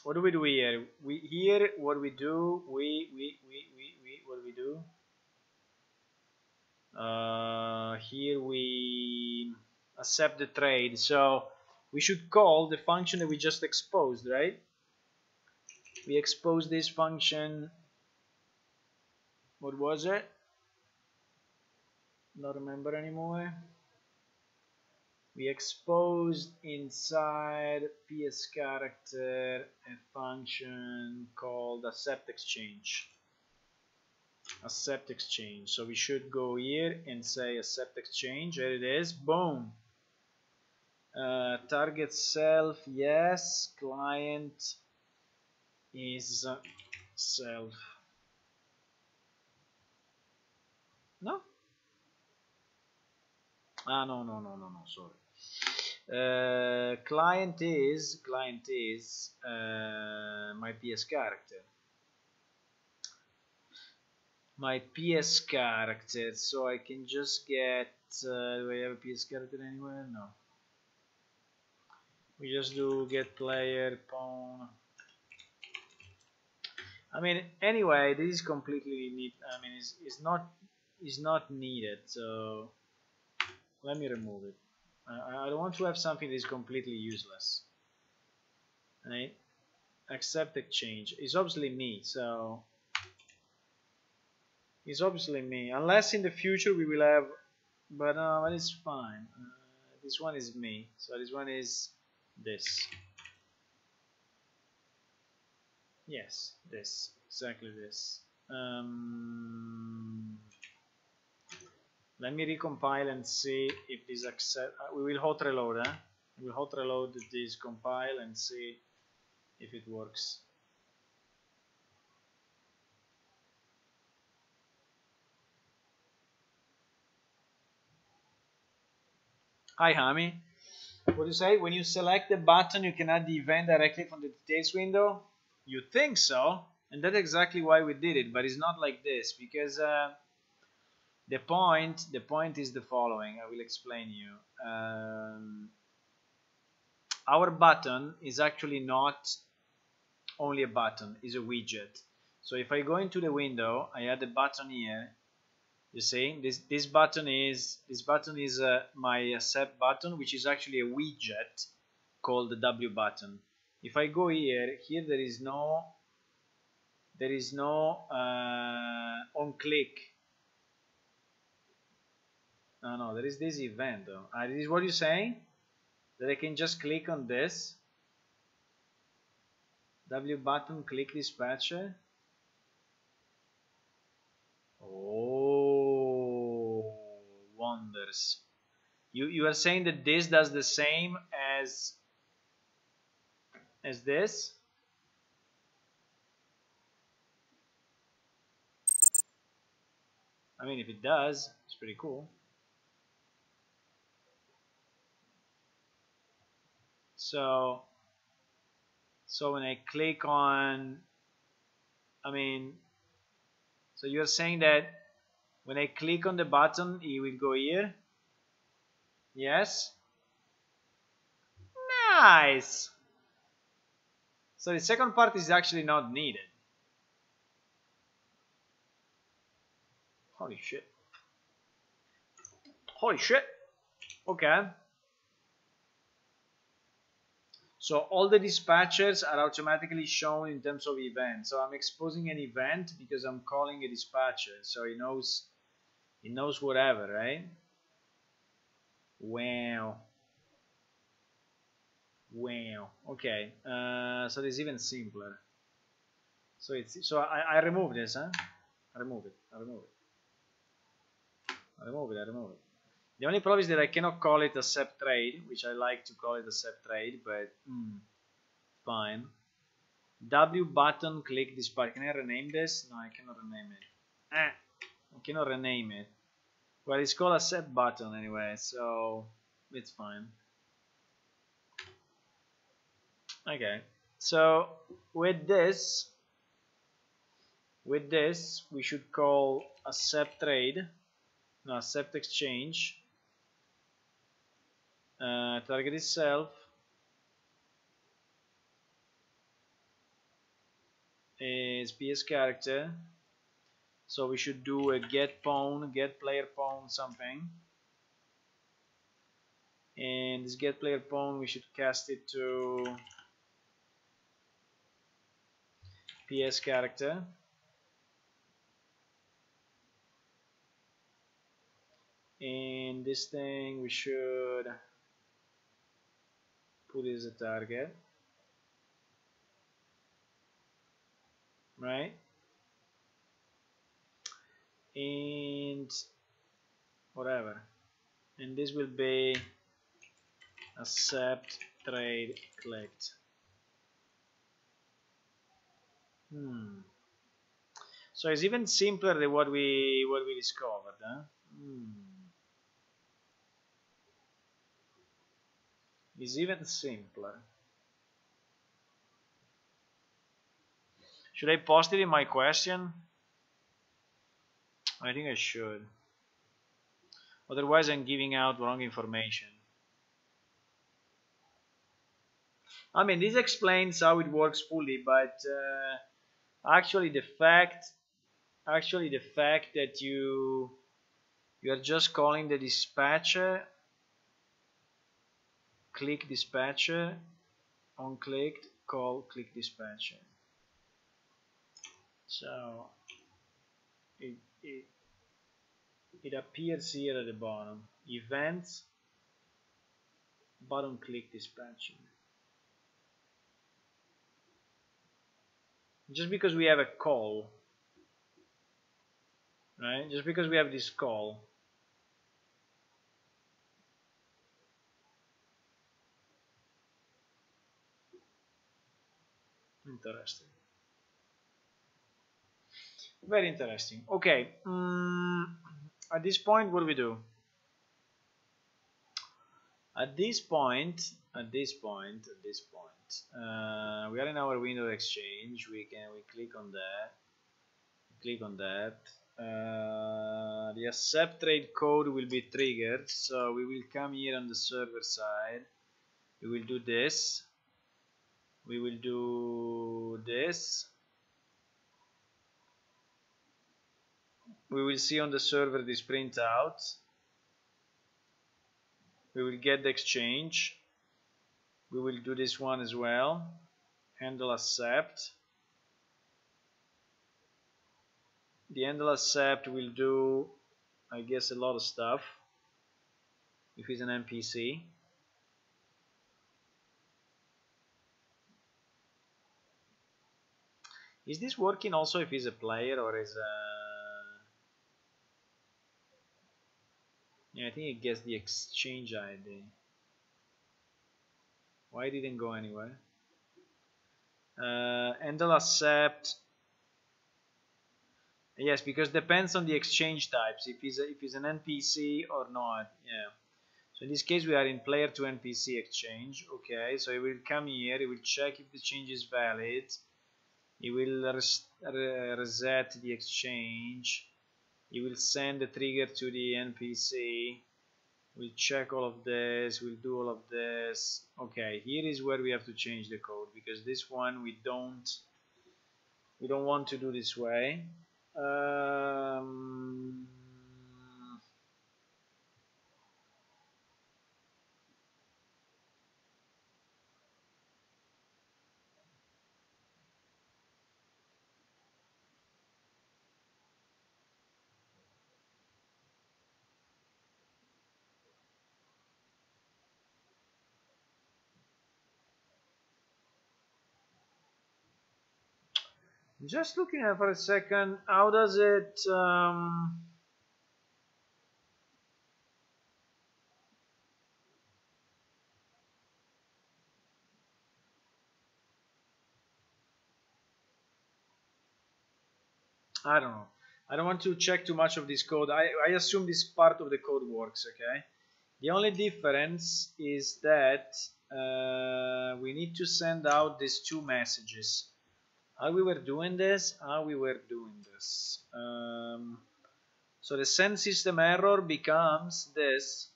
What do we do here? What we do? What do we do? Here we accept the trade. So we should call the function that we just exposed, right? We exposed this function. What was it? Not remember anymore. We exposed inside PS character a function called accept exchange. Accept exchange. So we should go here and say accept exchange. There it is. Boom. Target self, yes. Client is self. No? Ah, no, sorry. Client is my PS character. My PS character, so I can just get do I have a PS character anywhere? No. We just do get player pawn. I mean, anyway, this is completely need. I mean, it's not needed. So let me remove it. I don't want to have something that is completely useless. Right? Accept exchange. It's obviously me, so it's obviously me. Unless in the future we will have, but it's fine. This one is me, so this one is this. Yes, this, exactly this. Let me recompile and see if this accept. We will hot reload. We will hot reload this compile and see if it works. Hi, Hami. What do you say? When you select the button, you can add the event directly from the details window? You think so? And that's exactly why we did it, but it's not like this, because the point is the following. I will explain you. Our button is actually not only a button, it's a widget. So if I go into the window, I add a button here. You see, this button is my accept button, which is actually a widget called the W button. If I go here there is no on click. No, there is this event though. This is what you're saying? that I can just click on this W button, click dispatcher. Oh, wonders. You are saying that this does the same as this? I mean, if it does, it's pretty cool. So when I click on, I mean, so you're saying that when I click on the button, it will go here? Yes? Nice! So the second part is actually not needed. Holy shit. Holy shit! Okay. So all the dispatchers are automatically shown in terms of event. So I'm exposing an event because I'm calling a dispatcher. So it knows whatever, right? Wow. Wow. Okay. So it's even simpler. So I remove this, huh? I remove it. The only problem is that I cannot call it accept trade, which I like to call it accept trade, but fine. W button click dispatch. Can I rename this? No, I cannot rename it. I cannot rename it. Well, it's called accept button anyway, so it's fine. Okay. So with this we should call accept trade. No, accept exchange. Target itself is PS character, so we should do a get pawn, get player pawn something, and this get player pawn we should cast it to PS character, and this thing we should put as a target, right? And whatever, and this will be accept trade clicked. So it's even simpler than what we discovered, huh? It's even simpler. Should I post it in my question? I think I should. Otherwise I'm giving out wrong information. I mean, this explains how it works fully, but actually the fact that you are just calling the dispatcher, click dispatcher, on clicked, call click dispatcher. So it appears here at the bottom, events, button click dispatching. Just because we have a call, right? Just because we have this call. Interesting. Very interesting. Okay. At this point, what do we do? At this point, we are in our window exchange. We click on that. The accept trade code will be triggered, so we will come here on the server side. We will do this. We will do this. We will see on the server this printout. We will get the exchange. We will do this one as well. Handle accept. The handle accept will do, I guess, a lot of stuff if it's an NPC. Is this working also if he's a player or is yeah, I think it gets the exchange ID. Why didn't go anywhere? Handle accept. Yes, because depends on the exchange types. If he's an NPC or not. Yeah. So in this case, we are in player to NPC exchange. Okay, so he will come here. He will check if the change is valid. He will reset the exchange. He will send the trigger to the NPC. We'll check all of this. We'll do all of this. Okay, here is where we have to change the code because this one we don't want to do this way. Just looking at it for a second, how does it I don't know. I don't want to check too much of this code. I assume this part of the code works, okay? The only difference is that we need to send out these two messages. How we were doing this? So the send system error becomes this.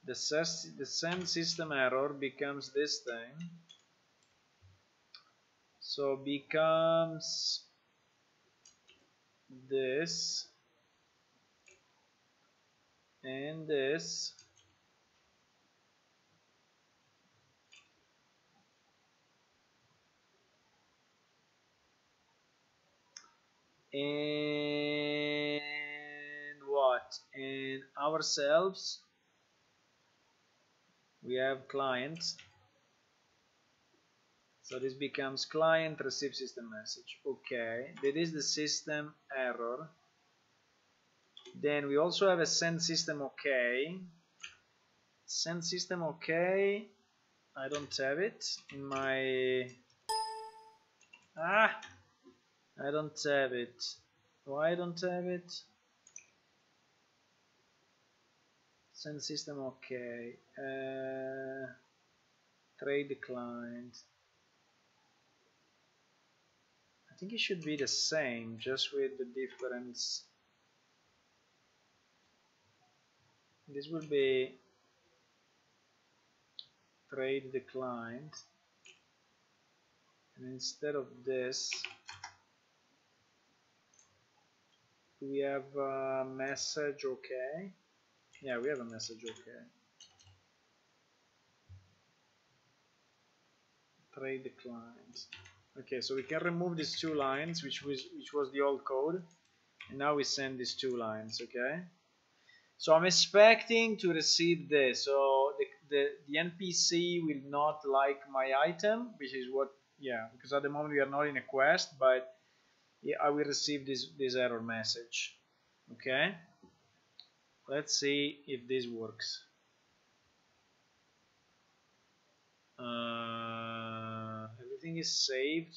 The send system error becomes this thing. So becomes this and this. And what? And ourselves, we have clients. So this becomes client receive system message. Okay, that is the system error. Then we also have a send system okay. Send system okay. I don't have it in my. I don't have it. Why I don't have it? Send system okay. Trade declined. I think it should be the same, just with the difference. This will be trade declined, and instead of this, we have a message okay. Yeah, we have a message okay. Trade declined. Okay, so we can remove these two lines, which was the old code, and now we send these two lines. Okay. So I'm expecting to receive this. So the NPC will not like my item, which is what, yeah, because at the moment we are not in a quest, but yeah, I will receive this error message. Okay. Let's see if this works. Everything is saved.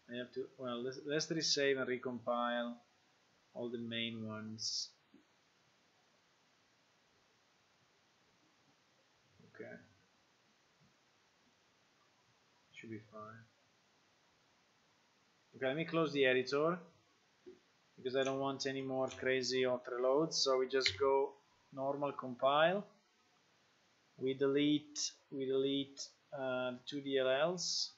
I have to, well, let's resave and recompile all the main ones. Okay. Should be fine. Okay, let me close the editor because I don't want any more crazy auto reloads. So we just go normal compile. We delete the two DLLs.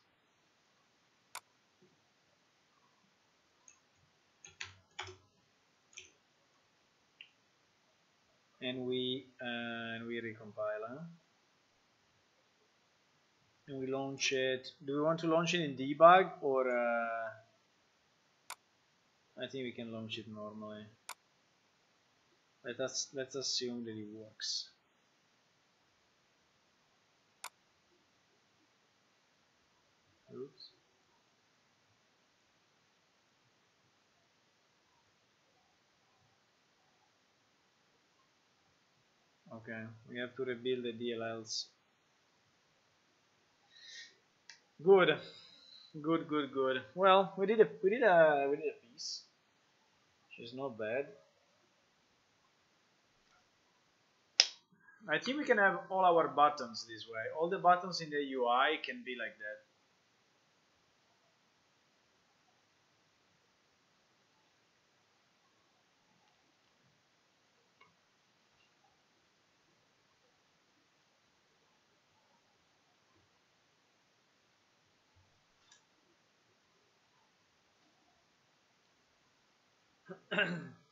And we recompile. Huh? And we launch it. Do we want to launch it in debug or? I think we can launch it normally. Let's assume that it works. Okay, we have to rebuild the DLLs. Good, good. Well, we did a piece, which is not bad. I think we can have all our buttons this way. All the buttons in the UI can be like that.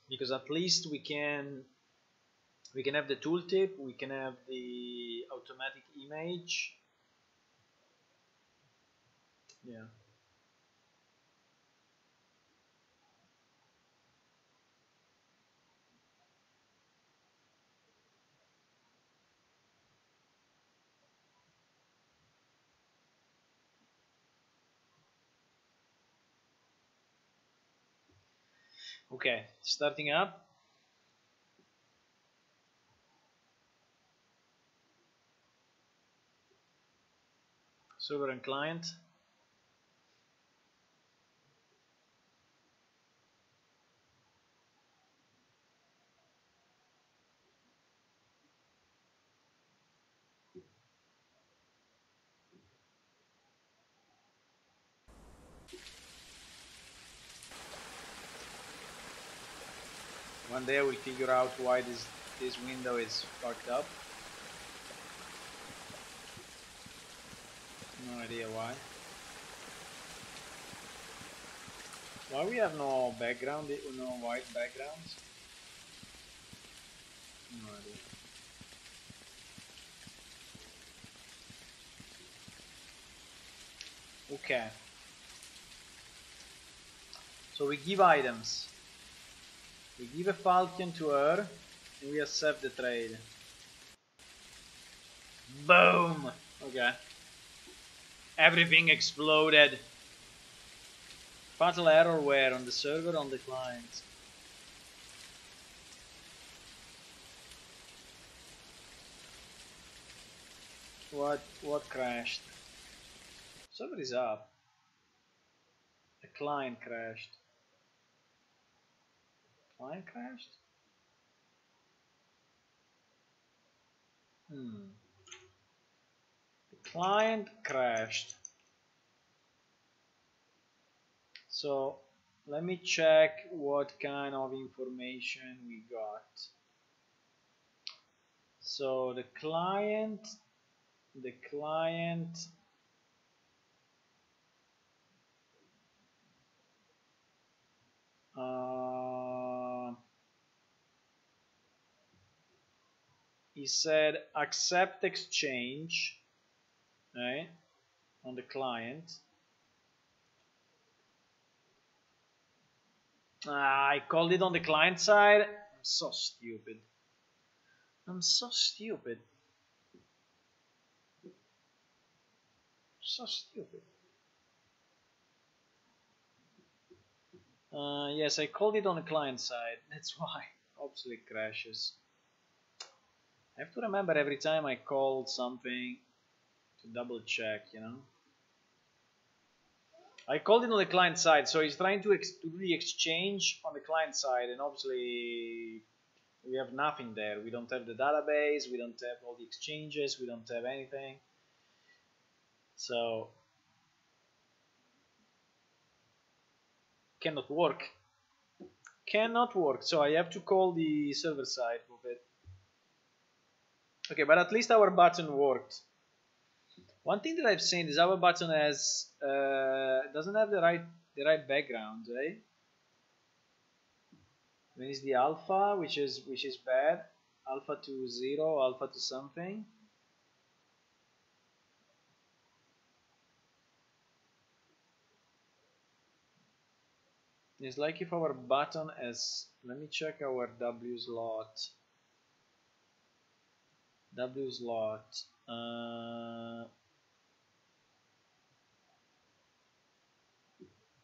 Because at least we can have the tooltip, we can have the automatic image. Yeah. Okay, starting up. Server and client. One day we'll figure out why this window is fucked up. No idea why. Why we have no background, no white backgrounds? No idea. Okay. So we give items. We give a falcon to her, and we accept the trade. Boom! Okay. Everything exploded. Fatal error where? On the server or on the client? What crashed? Server is up. The client crashed. Client crashed? The client crashed. So let me check what kind of information we got. So the client he said accept exchange, right, on the client. I called it on the client side. I'm so stupid. So stupid. Yes, I called it on the client side. That's why. Obviously it crashes. I have to remember every time I call something to double check, you know. I called it on the client side, so he's trying to do the exchange on the client side, and obviously we have nothing there. We don't have the database, we don't have all the exchanges, we don't have anything. So cannot work. So I have to call the server side of it. Okay, but at least our button worked. One thing that I've seen is our button has doesn't have the right background, right? I mean, it's the alpha, which is bad. Alpha to 0, alpha to something. It's like if our button has. Let me check our W slot. W slot.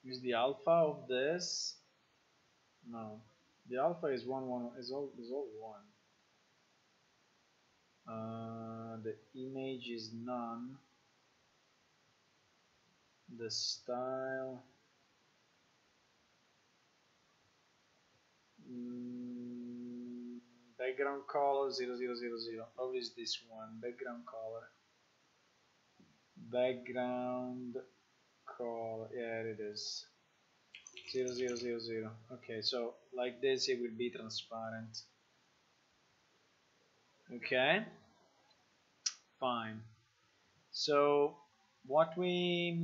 Is the alpha of this? No, the alpha is 1 1 is all 1. The image is none. The style, background color 0000. Probably is this one. Background color. Background color. Yeah, it is 0000. Okay, so like this, it will be transparent. Okay, fine. So what we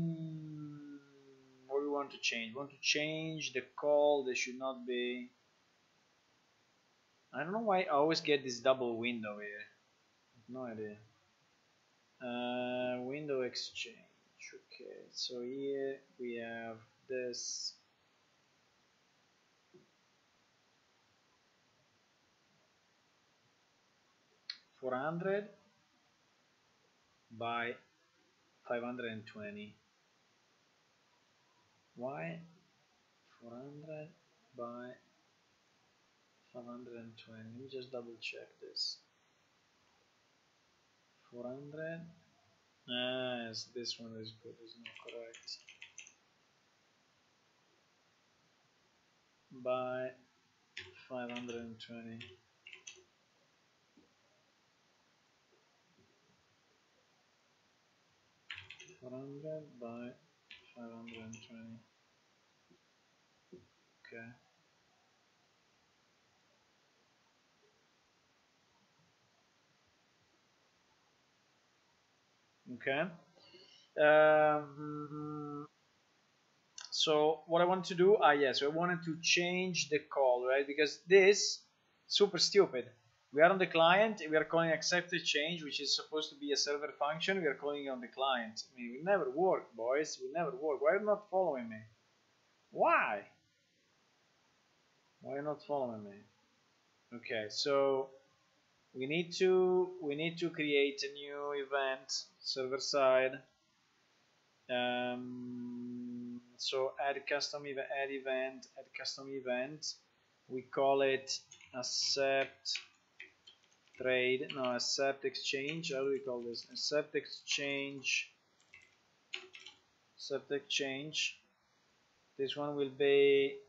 want to change? We want to change the call. They should not be. I don't know why I always get this double window here. No idea. Window exchange. Okay, so here we have this. $400 by 520. Why 400 by 520? Let me just double check this. 400. Yes, this one is good. Is not correct. By 520. by 520. Okay. Okay. So what I want to do, yes, I wanted to change the call, right? Because this super stupid. We are on the client, we are calling accept exchange, which is supposed to be a server function. We are calling it on the client. I mean, it will never work, boys. It will never work. Why are you not following me? Why? Why are you not following me? Okay, so we need to create a new event server side. So add custom event, add custom event. We call it accept trade, no, accept exchange. How do we call this? Accept exchange. Accept exchange. This one will be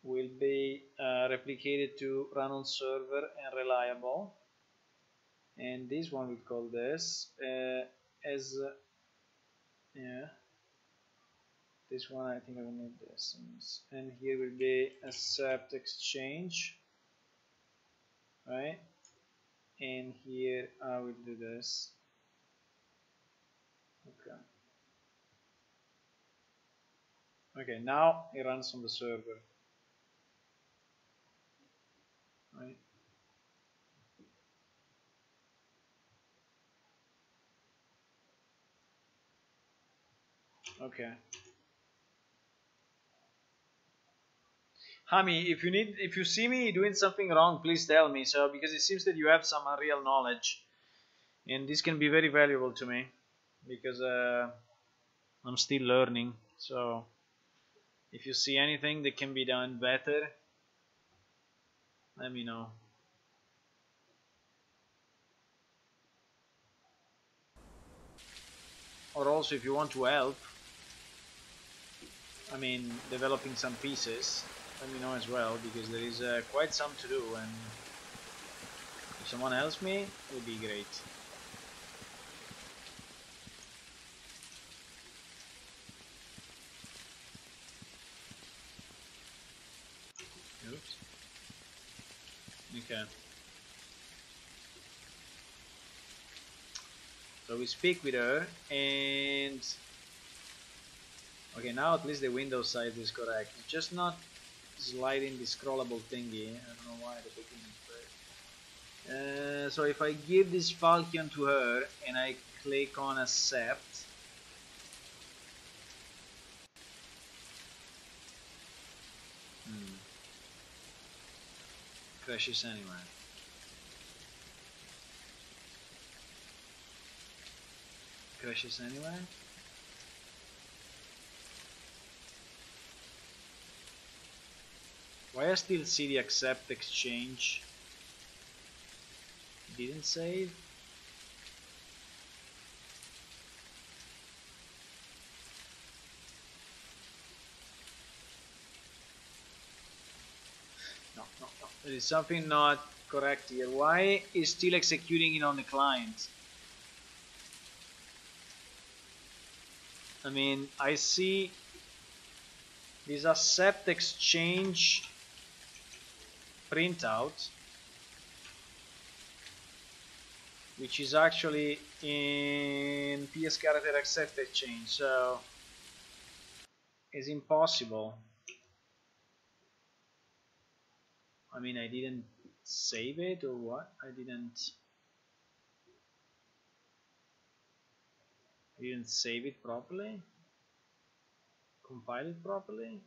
replicated to run on server and reliable. And this one we call this as yeah. This one I think I will need this, and here will be accept exchange, right? And here I will do this. Okay. Okay, now it runs on the server, right? Okay. Hami, if you see me doing something wrong, please tell me. So because it seems that you have some unreal knowledge, and this can be very valuable to me because I'm still learning. So if you see anything that can be done better, let me know. Or also if you want to help, I mean, developing some pieces, let me know as well, because there is quite some to do, and if someone helps me, it would be great. Oops. Okay. So we speak with her, and okay, now at least the Windows side is correct. It's just not sliding the scrollable thingy. I don't know why the beginning first. So if I give this Falcon to her and I click on accept, crashes anyway. Crashes anyway. Why I still see the accept exchange? Didn't save. No, no, no. There is something not correct here. Why is still executing it on the client? I mean, I see this accept exchange printout, which is actually in PS character accept exchange, so it's impossible. I mean, I didn't save it or what? I didn't save it properly, compile it properly.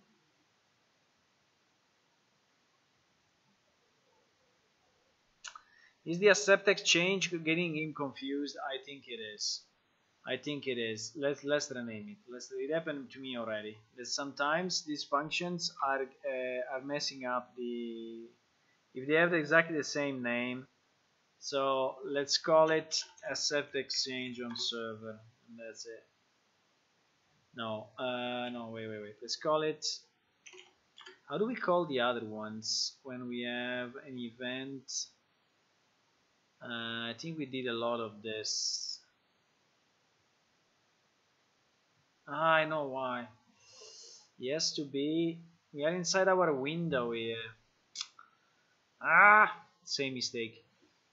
Is the accept exchange getting him confused? I think it is. I think it is. Let's rename it. It happened to me already. That sometimes these functions are messing up the, if they have exactly the same name. So let's call it accept exchange on server, and that's it. No, no, wait. Let's call it. How do we call the other ones when we have an event? I think we did a lot of this. I know why. Yes, to be. We are inside our window here. Ah, same mistake.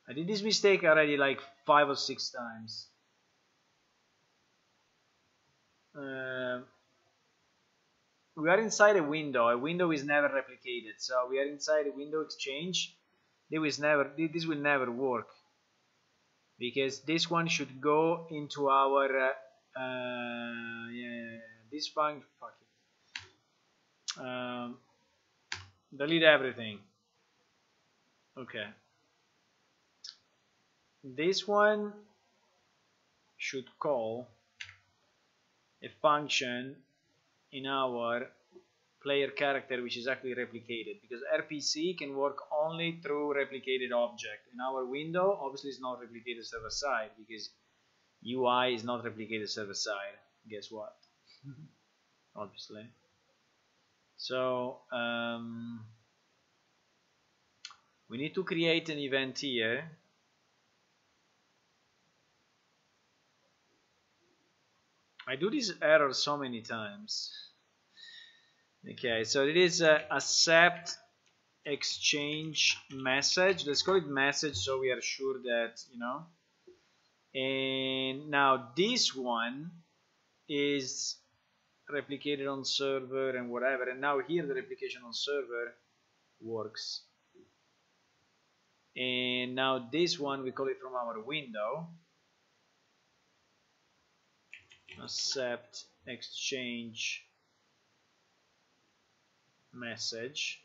I did this mistake already like 5 or 6 times. We are inside a window. A window is never replicated, so we are inside a window exchange. This will never work, because this one should go into our this function. Fuck it. Delete everything. Okay. This one should call a function in our player character which is actually replicated, because RPC can work only through replicated object. In our window, obviously, it's not replicated server side, because UI is not replicated server side. Guess what? Obviously. So we need to create an event here. I do this error so many times. Okay, so it is accept exchange message. Let's call it message so we are sure that, you know. And now this one is replicated on server and whatever. And now here the replication on server works. And now this one we call it from our window. Accept exchange message,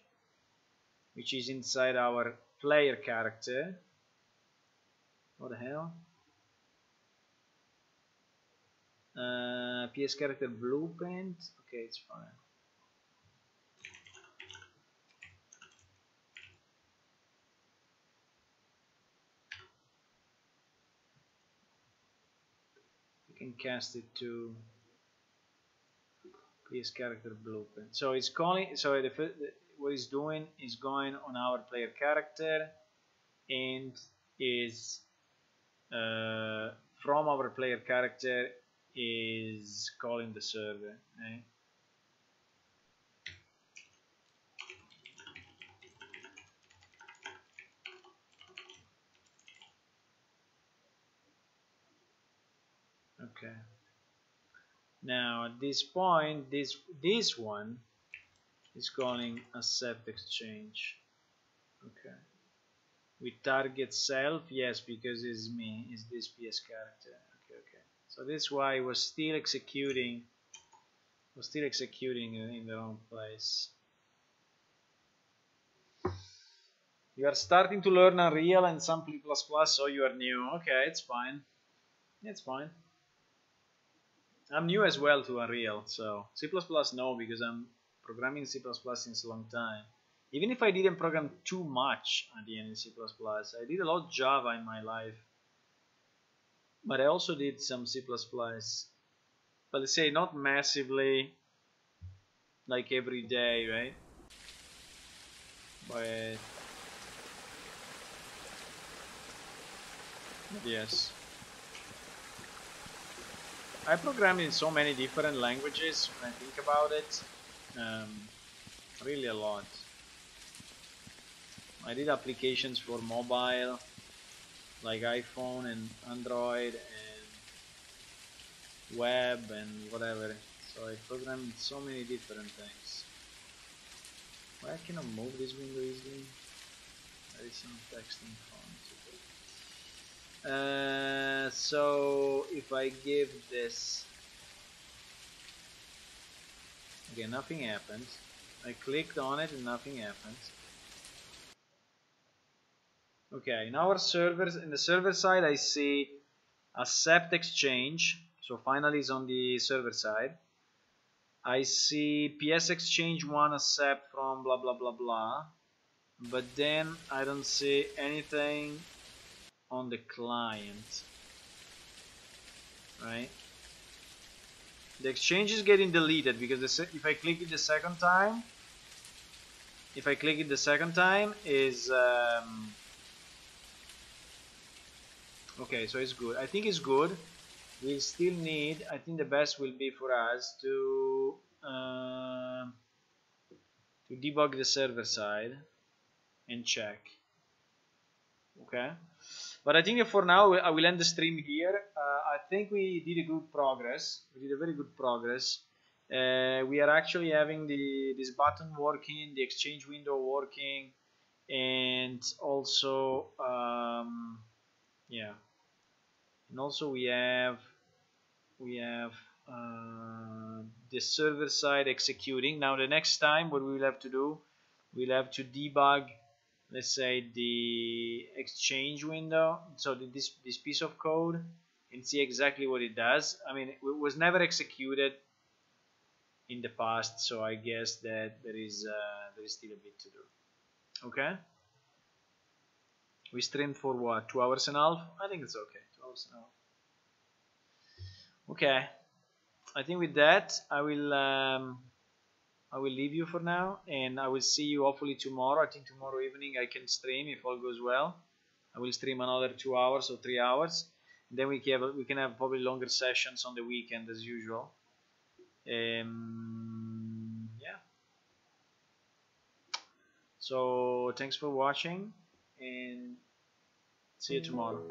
which is inside our player character. What the hell? PS character blueprint. Okay, it's fine. You can cast it to PS character blueprint. So it's calling. So what it's doing is going on our player character and is from our player character is calling the server. Right? Okay. Now at this point, this one is calling accept exchange. Okay. With target self, yes, because it's me, is this PS character. Okay. So that's why it was still executing. In the wrong place. You are starting to learn Unreal and some C++, so you are new. Okay, it's fine. It's fine. I'm new as well to Unreal, so C++ no, because I'm programming C++ since a long time. Even if I didn't program too much at the end in C++, I did a lot of Java in my life, but I also did some C++, but let's say not massively, like every day, right? But yes, I programmed in so many different languages when I think about it, really a lot. I did applications for mobile, like iPhone and Android and web and whatever. So I programmed so many different things. Why I cannot move this window easily? There is some text in front. So if I give this, okay, nothing happens. I clicked on it and nothing happens. Okay, in our servers, in the server side, I see accept exchange. So finally, it's on the server side. I see PS exchange one accept from blah blah blah blah, but then I don't see anything on the client, right? The exchange is getting deleted because if I click it the second time, is okay, so it's good. I think it's good. We still need, I think the best will be for us to debug the server side and check. Okay, but I think for now I will end the stream here. I think we did a good progress. We did a very good progress. We are actually having this button working, the exchange window working, and also yeah, and also we have the server side executing. Now the next time what we will have to do, we'll have to debug, let's say, the exchange window, so this piece of code, and see exactly what it does. I mean, it was never executed in the past, so I guess that there is still a bit to do. Okay, we streamed for what, 2 hours and a half? I think it's okay, 2 hours and a half. Okay, I think with that I will leave you for now, and I will see you hopefully tomorrow. I think tomorrow evening I can stream if all goes well. I will stream another 2 hours or 3 hours. And then we can have probably longer sessions on the weekend as usual. Yeah. So thanks for watching, and see you tomorrow.